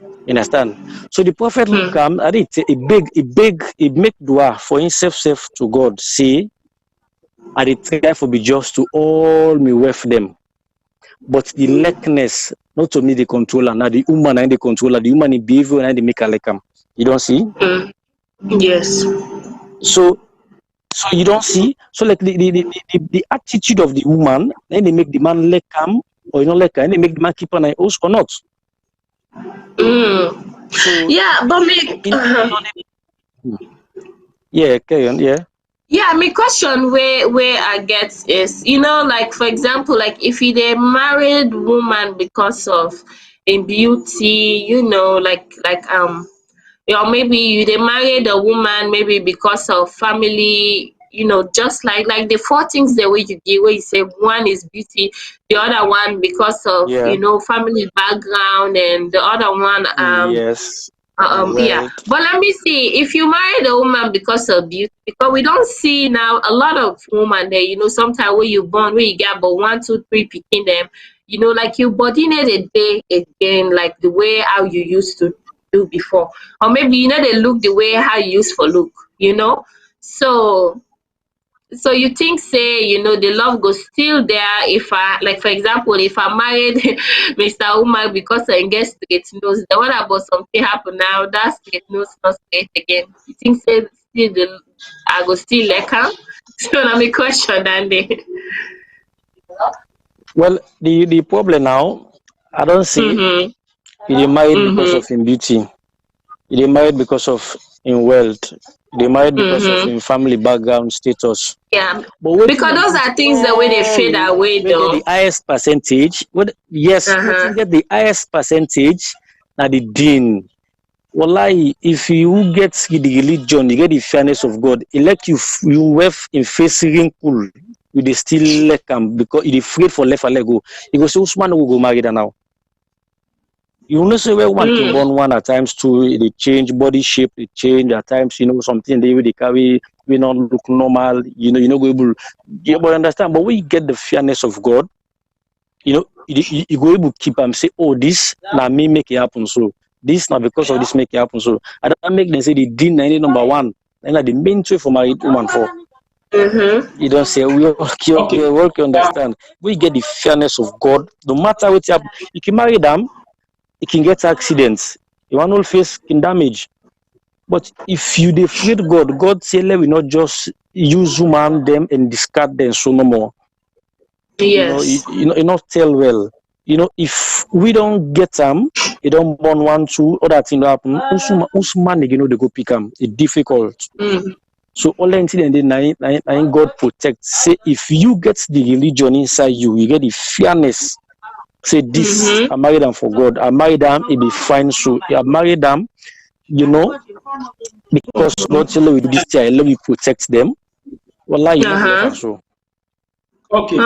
C: You understand? So the prophet will come, and he make dua for himself to God, say, I try for be just to all me with them. But the likeness, not to me the controller, now the woman and the controller, the woman in behavior and the make a lekam. You don't see?
A: Yes.
C: So you don't see, so like the attitude of the woman, then they make the man lekam or you know lekam, and they make the man keep an eye or not.
A: So, yeah, but me.
C: Yeah, carry on. Yeah.
A: Yeah, my question where I get is, like for example, like if you a married woman because of in beauty, maybe you they married a woman maybe because of family, just like the four things the way you give, where you say one is beauty, the other one because of family background, and the other one
C: yes.
A: Yeah, but let me see. If you married a woman because of beauty, because we don't see now a lot of women there, sometimes when you born, when you get about 1, 2, 3 picking them, like your body need a day again, like the way how you used to do before. Or maybe they look the way how you used for look, So you think say, the love goes still there if I, like for example, if I married Mr. Umar because I get straight nose, then what about something happen now? That straight nose not straight again. You think say still I go still like her? So now my question and
C: Well, the problem now, I don't see he married because of his beauty. He married because of in wealth. They married because of in family background status.
A: Yeah, but because those are things the way they fade away though.
C: The highest percentage. Yes, get the highest percentage now the deen. Wallahi, if you get the religion, you get the fairness of God, it let you have in facing cool. You they still let come because you afraid for left and let go. You go say Usman will go marry now. You know, say where one can born one at times too, they change body shape, they change at times, something they carry, we not look normal, go able, but understand, but when you get the fairness of God, you go able to keep them say, oh, this now me make it happen, so this now because of this make it happen, so I don't make them say the deen number one, and like the main way for married woman for. You don't say we all can understand. We get the fairness of God, no matter what happen, you can marry them. It can get accidents. You want to face can damage. But if you afraid God say let we not just use human them and discard them so no more.
A: Yes.
C: You not tell well. If we don't get them, you don't born 1, 2, other thing happen. Usman they go pick them. It's difficult. So all the incident then God protect. Say if you get the religion inside you, you get the fairness. Say this, I married them for God. I married them, it be fine. So I married them, because God said, we do this thing, let me protect them. Well, you never so.
B: Okay.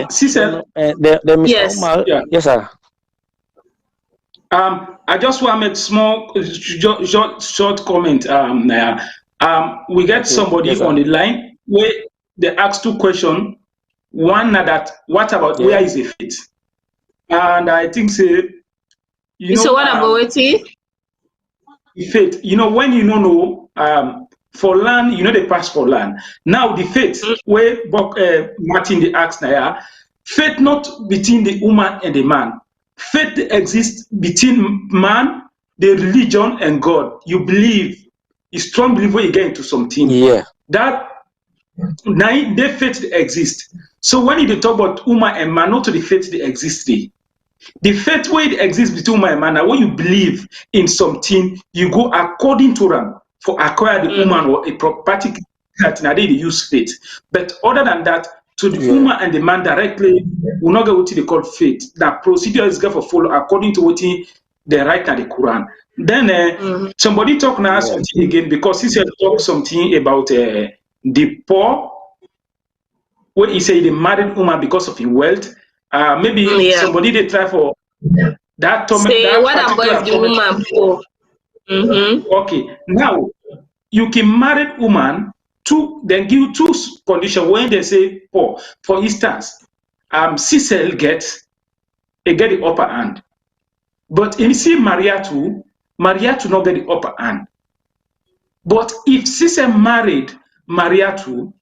C: Sister, Mr. Omar, yes, sir.
B: I just want to make small, short comment. We get somebody on the line where they ask 2 questions. One that what about where is the faith? And I think say,
A: so what about it?
B: Faith, when you don't know, for land, you know, they pass for land. Now the faith where Martin the asked now, faith not between the woman and the man. Faith exists between man, the religion, and God. You believe, you strong believe when you get into something.
C: Yeah.
B: That now the faith exists. So when you talk about woman and man, not to the faith they exist. The faith way it exists between woman and man, now when you believe in something, you go according to them for acquire the woman or a property that now they use faith. But other than that, to the woman and the man directly, will not get what they call faith. That procedure is going to follow according to what they write in the Quran. Then somebody talk now something again because he said talk something about the poor, where he say the married woman because of his wealth. Maybe somebody they try for that
A: Say
B: that
A: what about the woman poor?
B: Okay, now you can marry woman to then give two conditions when they say poor. For instance, Cecil get the upper hand, but if you see Maria to not get the upper hand. But if Cecil married Maria to,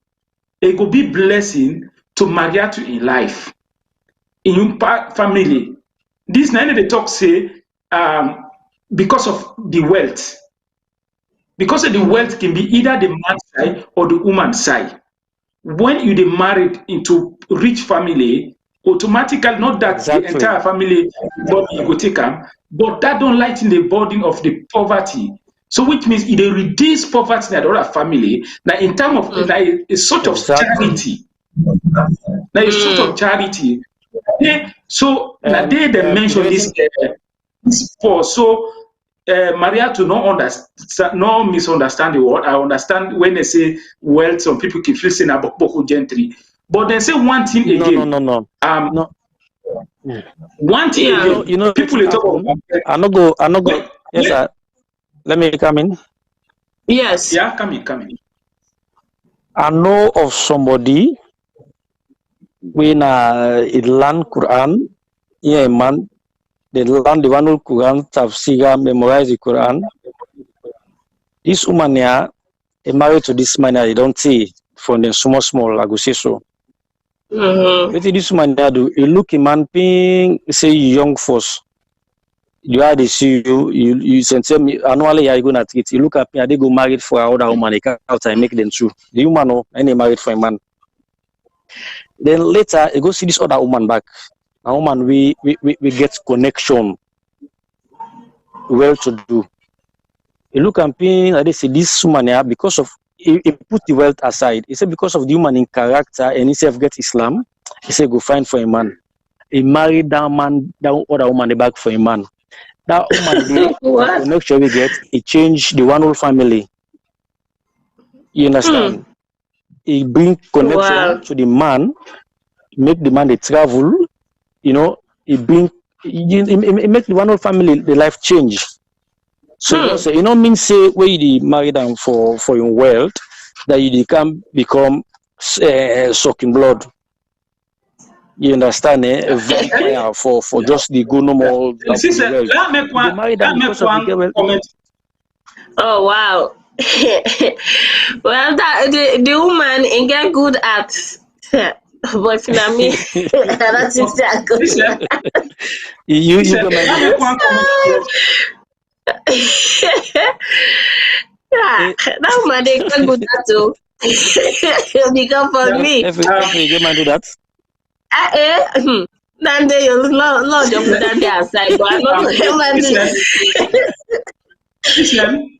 B: it will be blessing to Maria to in life, in your family. This now they talk say because of the wealth. Because of the wealth can be either the man's side or the woman's side. When you get married into rich family, automatically, not that the entire family body you go take them, but that don't lighten the burden of the poverty. So which means it reduce poverty in the other family. Now in terms of like a sort of charity. Now a sort of charity. So now they mention this poor. So Maria to not misunderstand the word. I understand when they say wealth, some people can feel saying about Boko gentry. But they say one thing again.
C: No.
B: One thing again.
C: You know,
B: people talk about.
C: I not go. Yes, sir. Let me come in.
A: Yes.
B: Yeah, come in.
C: I know of somebody when it learn Quran, yeah, man. They learn the one Quran, tafsir, memorize the Quran. This woman here, married to this man, I don't see from the small, I go say so. What this woman here do? You look a man being say young force. You are the see you send me annually you gonna treat. You look at me, they go married for another woman, they come out and make them true. The woman no, and they married for a man. Then later, you go see this other woman back. A woman we get connection well to do. You look at me and they say this woman here because of he put the wealth aside. He said because of the woman in character and himself get Islam, he said go find for a man. He married that man, that other woman back for a man. That woman the connection we get, he changed the one whole family. You understand? He bring connection to the man, make the man they travel. You know, he make the one whole family the life change. So you know mean say where you marry them for your wealth that you can become sucking blood. You understand? A vampire for just the go normal.
B: Sister, let me make one comment.
A: Oh wow. Well, that the woman ain't get good at. But you know me, that's that good.
C: You make
B: one comment.
A: Yeah, that woman they get good at too. Because for me,
C: if you get man do that.
A: Then they Lord just put that there aside, but I'm not
B: Listen.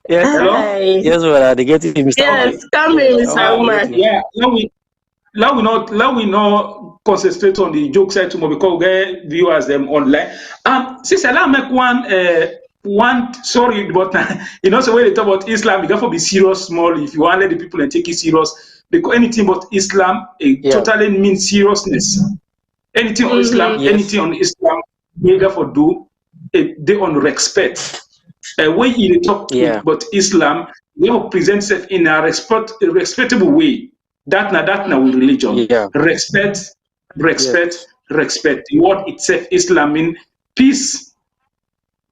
C: Yes,
A: Hi.
C: yes, well, they get it, Mr.
A: Yes, come in, Mr. Woman.
B: Yeah, now we not concentrate on the joke side too much because we get viewers them online. Since I make one sorry, but you know, so when they talk about Islam, you got to be serious small if you want to let the people and take it serious. Because anything but Islam, totally means seriousness. Anything on Islam, anything on Islam, we therefore do they on respect. When you talk about Islam, we will present it in a respectable way. That na with religion.
C: Yeah.
B: Respect. The word itself, Islam means peace.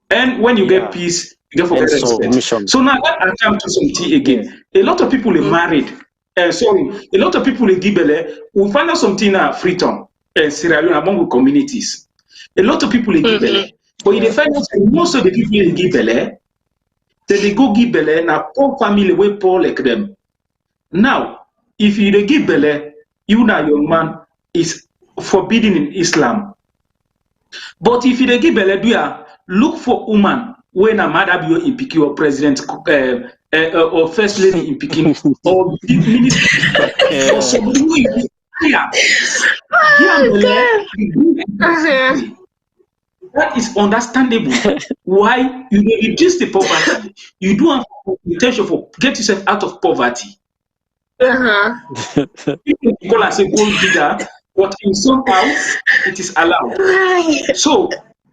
B: And when you get peace, You get for
C: and
B: get respect.
C: submission.
B: So now I come to something again. A lot of people are married. Sorry, a lot of people in Gibele will find out something now Freetown and Sierra Leone among the communities. A lot of people in Gibele, but you find out that most of the people in Gibele, they go Gibele now poor family way poor like them. Now, if you dey give belle, you na young man is forbidden in Islam. But if you dey give belle, do ya look for woman when a mother be in Pikin or president or first lady in Pikin or big minister or somebody who is higher. That is understandable. Why you dey reduce the poverty? You do have intention for get yourself out of poverty. People call us a gold digger, but in some house it is allowed. So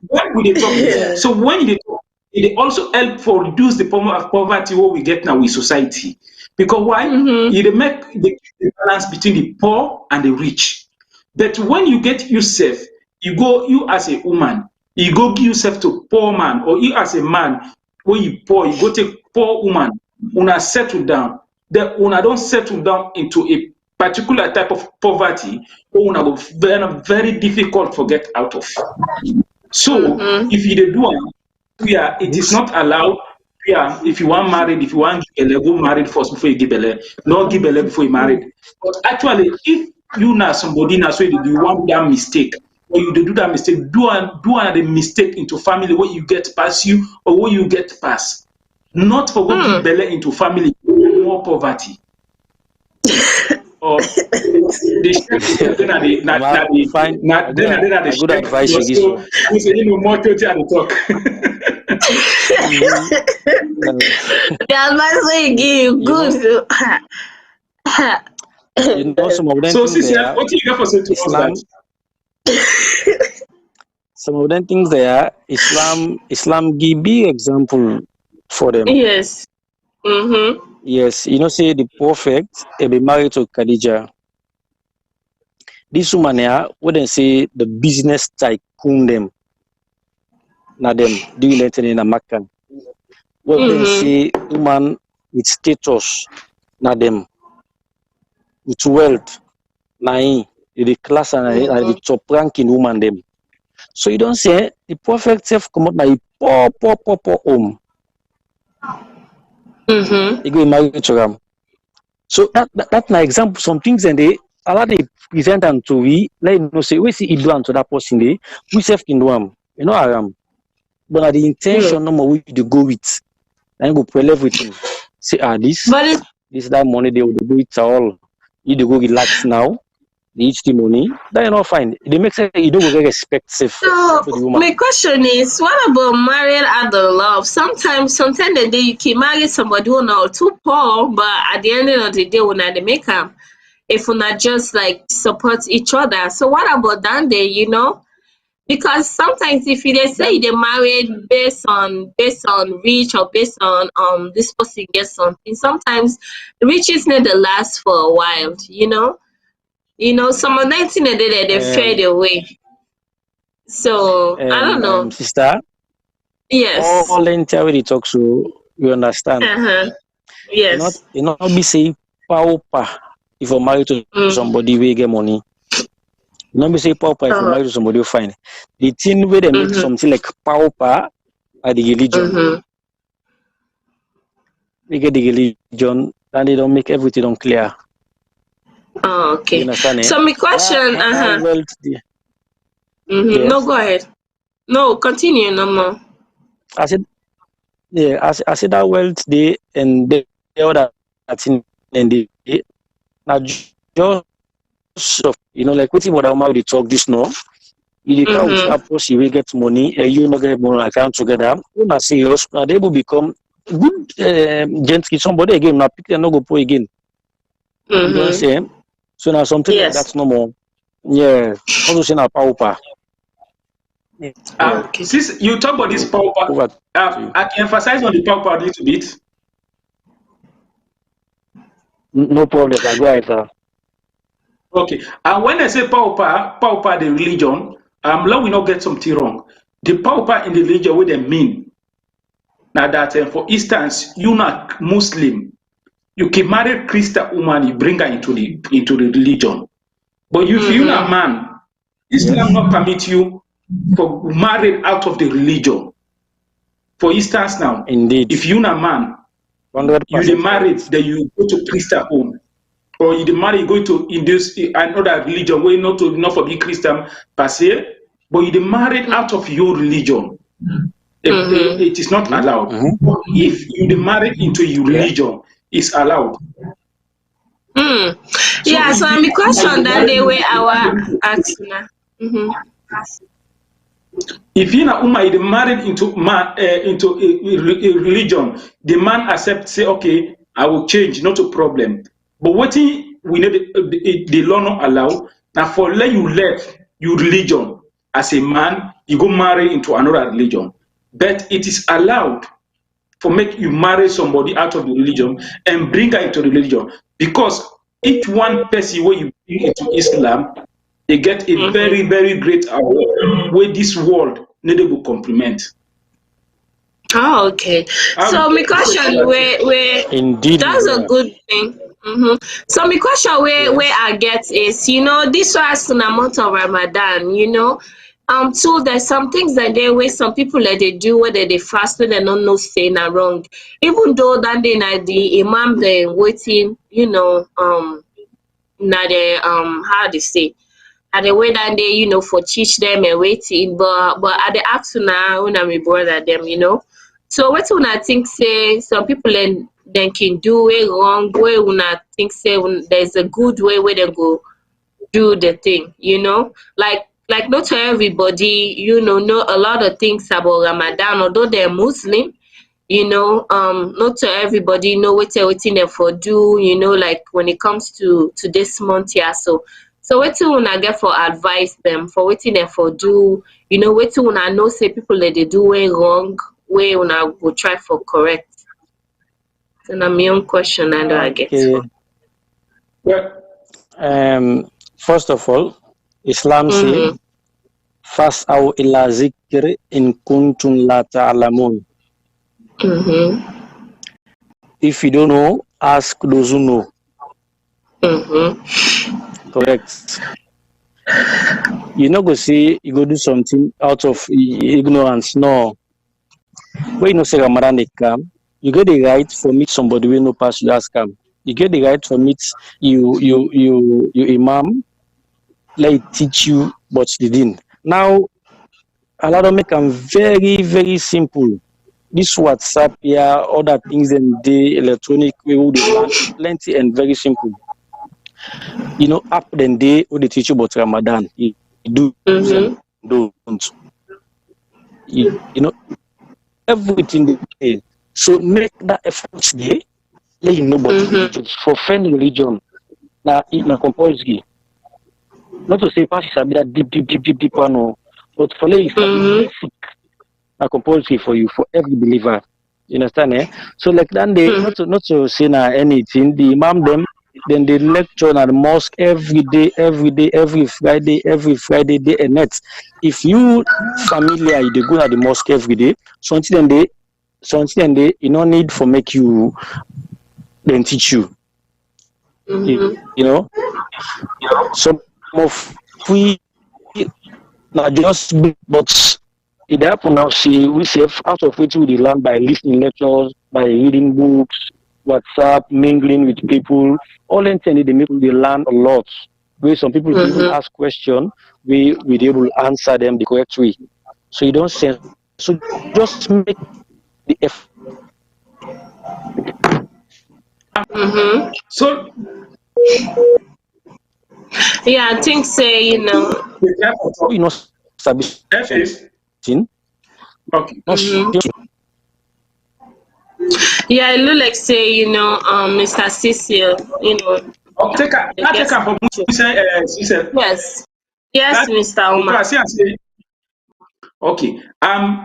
B: when we dey talk, so when they talk, it also help for reduce the poverty what we get now in society. Because why? It make the balance between the poor and the rich. But when you get yourself, you as a woman, you go give yourself to poor man, or you as a man, when you poor, you go take poor woman, una settle down. Then una don't settle down into a particular type of poverty, or una go very difficult to get out of. So if you dey do it is not allowed. If you want married, if you want go married first before you give belle. Not give belle before you married. But actually, if you na somebody na so you want that mistake, or you do that mistake, do another mistake into family where you get past you or where you get past. Not for what give belle into family more poverty. Or the
C: good advice you give.
B: More to talk.
A: The advice you give good.
C: You know some of them
B: So,
C: things there.
B: what you got for say to
C: Islam. Some of them things there. Islam give big example for them.
A: Yes.
C: Yes, you know, say the prophet be married to Khadija. This woman here, what they say the business tycoon them. Na them do it in a Makan. What they say woman with status, na them with wealth, na the class and the top ranking woman them. So you don't say the prophet self come out na poor home. He go marry to them. So that na example. Some things and they allow they present and to we let you know say we see it do to that person they we self can do them. You know aram. But at the intention no more we to go with. Then go play everything. Say this that money they will do it all. You go relax now. They eat the money. Then you not fine. They make sense you don't go get respect safe
A: So
C: for the woman.
A: my question is, what about married adult love? Sometimes the day you can marry somebody who not too poor, but at the end of the day, when they make them, if we not just like support each other. So what about that day? You know, because sometimes if they say they married based on rich or based on this person gets something, sometimes riches need to last for a while. You know, some of that thing they fade away. So I don't know.
C: Sister.
A: Yes.
C: All entire they talk so you understand.
A: Yes.
C: You not be say pauper if you're married to somebody we get money. You not be say pauper if you're married to somebody who fine. The thing where they make something like pauper are the religion. They get the religion and they don't make everything unclear.
A: Oh, okay.
C: You understand?
A: So my question,
C: Yes.
A: No, go ahead. No, continue no more.
C: I said that wealth day and the other thing and the now just like waiting what I'm already talk this no. You can't suppose you will get money and you not get money account together. You not serious, they will become good gently somebody again now pick and not go pay again. You know what I'm saying? So now something like that's no more. Yeah. Also saying a pauper.
B: Since you talk about this pauper, I can emphasize on the pauper a little bit.
C: No problem, I go ahead, sir.
B: Okay. And when I say pauper the religion, let we not get something wrong. The pauper in the religion what they mean. Now that for instance, you not Muslim, you can marry Christian woman, you bring her into the religion. But if you not man, Islam not permit you for married out of the religion. For instance, now,
C: Indeed.
B: if you not man,
C: 100%
B: you the married,
C: correct.
B: then you go to Christian home, or you the married, you go to in this another religion where not for be Christian per se, but you the married out of your religion. It is not allowed. If you the married into your
C: Yeah.
B: religion, it's allowed. So
A: Yeah,
B: if
A: so I'm
B: you
A: the question
B: the
A: that
B: married
A: they were our
B: into
A: asking. Mm-hmm.
B: if you na woman is married into man into a religion, the man accept say okay, I will change, not a problem. But what we need the law not allow now for let you left your religion as a man, you go marry into another religion. But it is allowed for make you marry somebody out of the religion and bring her into the religion because each one person where you bring into Islam, they get a very, very great award where this world needed to compliment.
A: Oh, okay.
B: How do
A: So my
B: you say
A: question
B: that?
A: where
C: Indeed, my
A: that's a
C: brother.
A: good thing. So my question where
C: Yes.
A: I get is, this was in a month of Ramadan, so there's some things that they where some people that they do whether they fast when they don't know say na wrong. Even though that day na the imam they waiting, na the how they say at the way that day, for teach them and waiting, but at the afternoon when I'm a brother them. So what una think say some people then can do way wrong way una think say there's a good way where they go do the thing. Like not to everybody, know a lot of things about Ramadan, although they're Muslim, not to everybody know wetin dem for do, like when it comes to this month here. So wetin una get for advice dem for wetin dem for do, wetin una know say people that dey do wey wrong wey una go try for correct. So na my own question I know I get
C: Okay.
A: for.
B: Well,
C: First of all, Islam say,
A: Mhm.
C: "Fas'au ila zikri in kuntum la ta'lamun."
A: Mhm.
C: If you don't know, ask those who know.
A: Mhm.
C: Correct. You not go say you go do something out of ignorance. No. When you know say Ramadan they come, you get the right for meet somebody we no pass you ask him. You get the right for meet you imam, let it teach you but they didn't. Now allow them make them very, very simple. This WhatsApp here, other things and the electronic way we they learn plenty and very simple. App then they what they teach you about Ramadan. You do and
A: Mhm.
C: don't. You know everything there. So make that effort there. Let you know about
A: Mhm.
C: religion. For friend religion, now it na compulsory. Not to say pass is that deep one, no. But for let you sabi
A: Mhm.
C: basic, na compulsory for you, for every believer. You understand, eh? So like then they
A: Mhm.
C: not to say na anything, the imam them then they lecture at the mosque every day, every Friday, day and night. If you familiar, they go to the mosque every day, something they you no need for make you then teach you. You,
A: Mhm.
C: you know, some of we not just big, but it happen now. See, we save out of which we learn by listening lectures, by reading books, WhatsApp, mingling with people. All intended they make they learn a lot. Where some people can even
A: Mhm.
C: ask questions, we able to answer them the correct way. So you don't say so. Just make the effort.
A: Mhm.
B: so
A: Yeah, I think say,
B: the type of
C: You
B: talk,
C: know, sabi
B: F is
C: something.
B: okay.
C: Not
A: mhm. Yeah, it look like say, Mr. Cecil,
B: Okay,
A: I
B: I take
A: guess.
B: her for she said
A: Yes. Yes,
B: that
A: Mr. Omar.
B: because I say okay.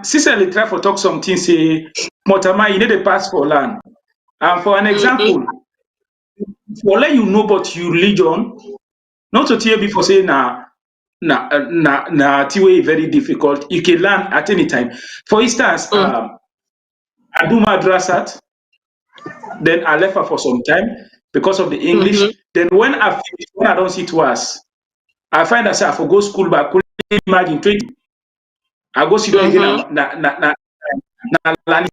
B: Cicely try for talk something say Motama, you need a pass for land. For an
A: Mm-hmm.
B: example, for let you know about your religion, not to tell before say na tiwe very difficult. You can learn at any time. For instance,
A: Mm.
B: I do madrasat. Then I left her for some time because of the English.
A: Mm-hmm.
B: Then when I don't see twice, I find that I for go school, but I couldn't imagine 20. I go sit down again.
A: Mm-hmm.
B: Land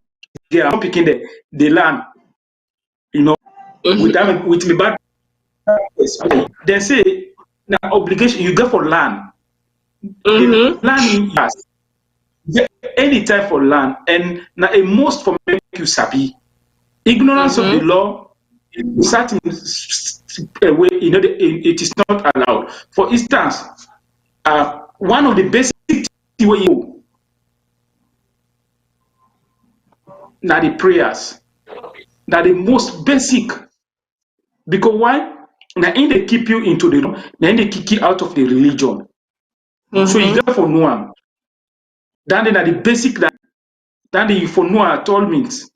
B: again. I'm not picking the land, you know,
A: Mm-hmm.
B: with me bad. They say now obligation you get for land. The
A: Mm-hmm.
B: land in yes, get any time for land, and now a most for make you sabi. Ignorance of the
A: Mm-hmm.
B: law in certain way, it is not allowed. For instance, one of the basic way you now the prayers, now the most basic. Because why? Now in they keep you into the then they kick you out of the religion. So you
A: Mm-hmm.
B: get for Noah. Then they are the basic that then the for Noah told means.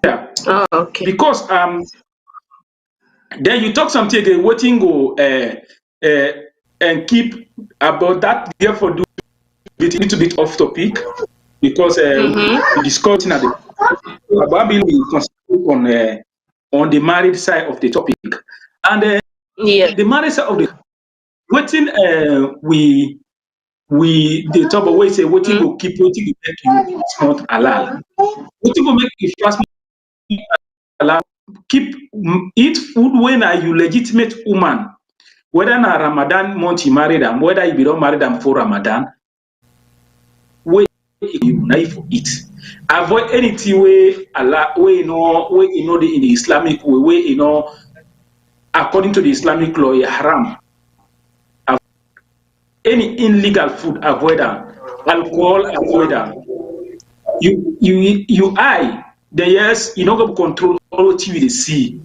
B: Yeah.
A: Oh, okay.
B: Because then you talk something again, waiting go uh, and keep about that therefore do a little bit off topic because we
A: Mm-hmm.
B: discussed at the about we concentrate on the married side of the topic. And
A: Yeah.
B: the marriage of the waiting we the top of way say waiting
A: Mm-hmm.
B: go keep waiting go make you fast month halal. Waiting go make you fast month halal. Keep eat food when are you legitimate woman. Whether na Ramadan month you married them, whether you be don't marry them for Ramadan, wait you knife for it. Avoid anything where Allah where the in the Islamic way, where according to the Islamic law, haram. Any illegal food, avoid them. Alcohol, avoid them. You eye the yes, you not go control all what you will see,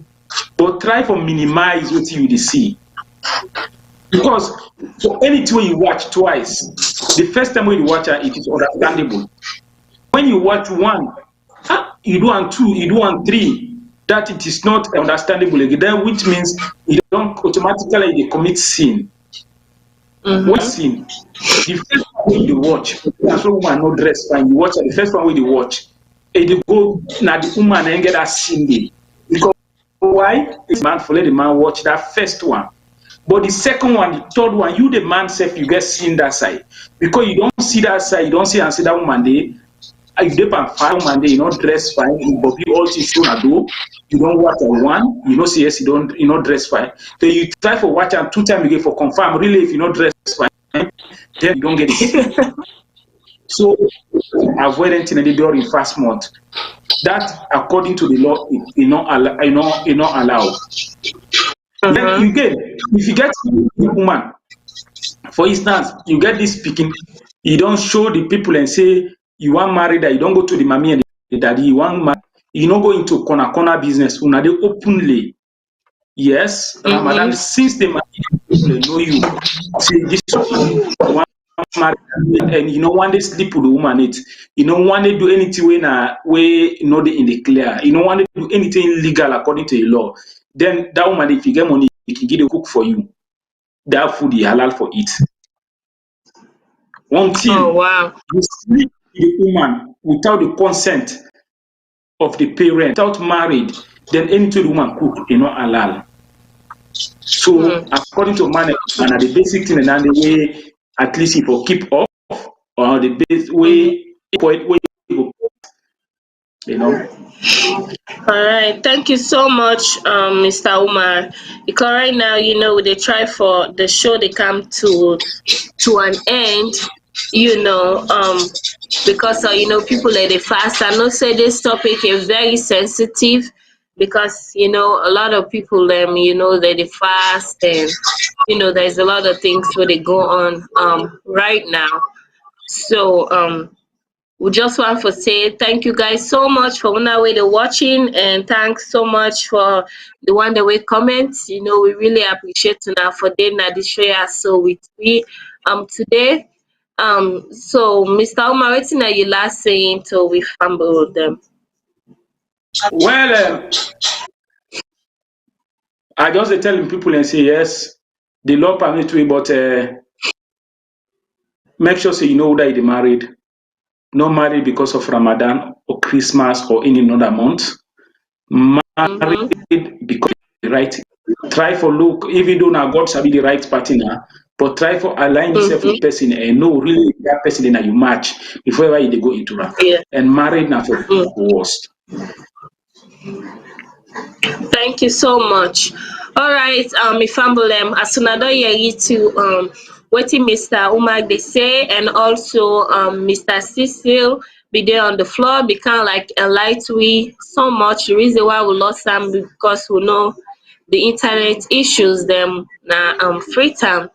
B: but try to minimize what you will see. Because for anything you watch twice, the first time when you watch it, it is understandable. When you watch one, you do on two, you do on three, that it is not understandable again, then which means you don't automatically commit sin. What
A: Mm-hmm.
B: sin? The first one you watch, that's why woman no dress fine. You watch it, the first one you watch, and you go now the woman and get that sin day. Because why? This man for let the man watch that first one. But the second one, the third one, you the man self, you get seen that side. Because you don't see that side, you don't see and see that woman day. You dip and fine woman day, you not dress fine, you bobby all things you do. You don't watch at one, you know say yes, you not dress fine. Then you try for watch and two times again for confirm. Really, if you not dress fine, then you don't get it. So avoid anything any during fast month. That according to the law, it not allow. Then you
A: Mm-hmm.
B: get if you get a woman, for instance, you get this speaking, you don't show the people and say you want married that you don't go to the mommy and the daddy, you want married, you don't go into corner business. Una they openly. Yes, Ramadan,
A: Mm-hmm.
B: since the people know you, say this one married and you know one day sleep with the woman it. You know one day do anything when way you know the in the clear. You know one day do anything illegal according to the law. Then that woman, if you get money, he can get a cook for you. That food is halal for it.
A: Oh,
B: Until
A: wow.
B: you sleep with the woman without the consent of the parent, without married, then anything the woman cook is not halal. So
A: Mm.
B: according to man, and the basic thing and the way at least if you keep off or the base
A: Mm-hmm.
B: way way you know.
A: All right, thank you so much, Mr. Umar. Because right now, they try for the show they come to an end, because people like they fast. I know say this topic is very sensitive because a lot of people that they fast and there's a lot of things where they go on right now. So we just want to say thank you guys so much for one way they're watching, and thanks so much for the one that we comments. We really appreciate now for them that this share so with me today. So Mr. Omar, waiting are you last saying till we fumble them?
B: Well, I just dey telling people and say yes, the law permit we, but make sure say you know that you married. not married because of Ramadan or Christmas or any other month.
A: Mm-hmm.
B: Married because the right. Try for look, even though now God shall be the right partner, but try for align yourself
A: Mm-hmm.
B: with person and know really that person that you match before ever you dey go into am.
A: Yeah.
B: And married now for
A: Mm.
B: worst.
A: Thank you so much. All right, Ifambolem, as soon as I hear you to wetin Mr. Umar they say, and also Mr. Cecil be there on the floor, be kind of like enlight we so much. The reason why we lost them because we know the internet issues them na free time.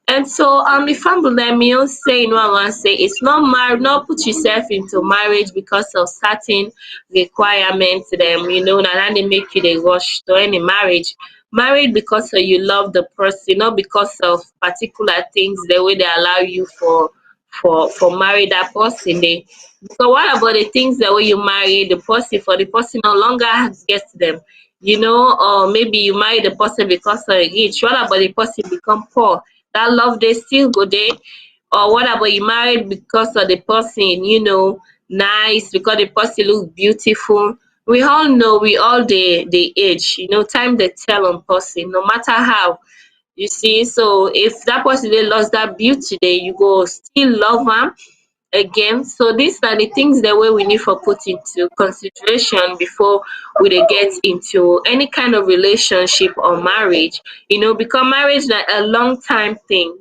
A: And so if I'm me saying what I want to say, it's not married, not put yourself into marriage because of certain requirements them, that they make you they rush to any marriage. Married because you love the person, not because of particular things the way they allow you for marry that person. So what about the things that when you marry the person for the person no longer gets them? Or maybe you marry the person because of rich. What about the person become poor? That love they still go there. Or what about you married because of the person, nice, because the person look beautiful. We all know we all the age, time they tell on person, no matter how. You see, so if that person they lost that beauty there, you go still love am again. So these are the things that way we need for put into consideration before we dey get into any kind of relationship or marriage. Because marriage na a long time thing.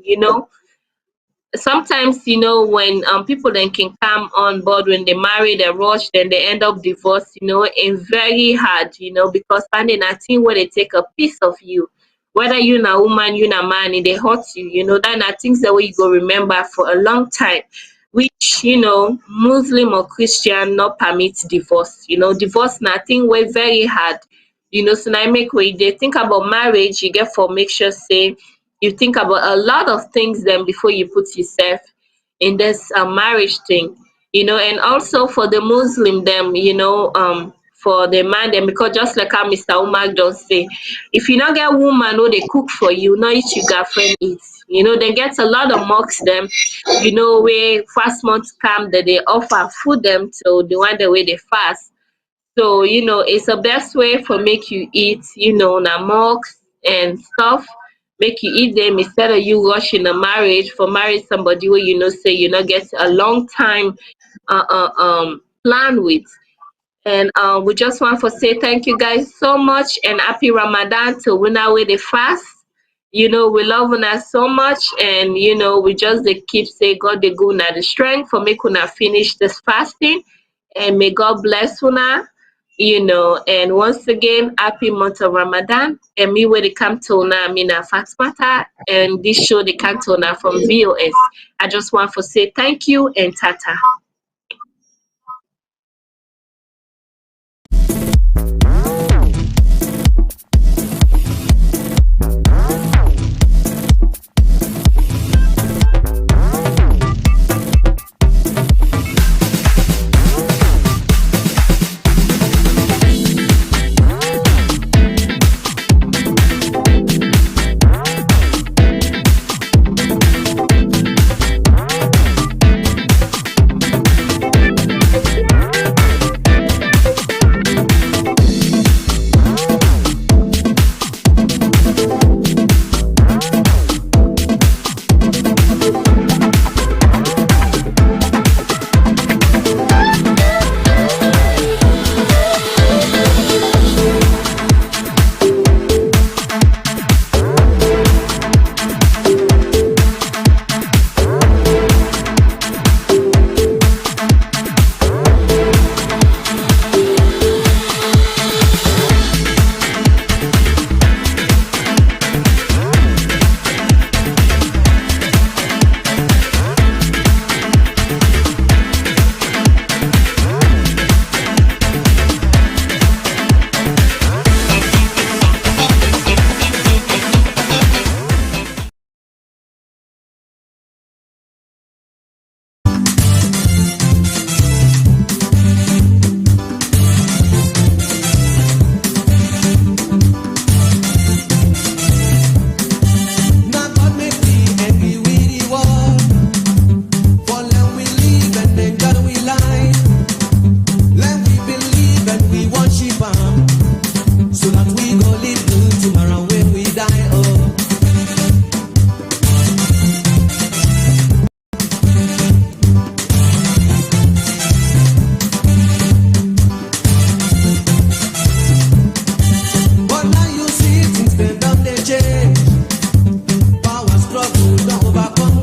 A: Sometimes when people then can come on board when they marry, they rush, then they end up divorced, and very hard, because finding a thing where they take a piece of you, whether you na woman, you na man, and they hurt you, that na things that way you go remember for a long time, which Muslim or Christian not permit divorce. Divorce na thing way very hard. So now make way they think about marriage, you get for make sure say you think about a lot of things then before you put yourself in this marriage thing. And also for the Muslim them, for the man them, because just like how Mr. Umar just say, if you not get woman who they cook for you, not eat your girlfriend eat. They get a lot of mocks them, where fast months come that they offer food them to the one the way they fast. So, it's the best way for make you eat, na mugs and stuff. Make you eat them instead of you rushing a marriage for marry somebody where say get a long time plan with. And we just want to say thank you guys so much and happy Ramadan to winner with the fast. We love una so much, and we just dey keep say God dey give una the strength for make una finish this fasting, and may God bless una. And once again, happy month of Ramadan. And me where they come to una, Mina Fatmata, and this show they come to una from VOS. I just want to say thank you and tata.
D: Bakongo.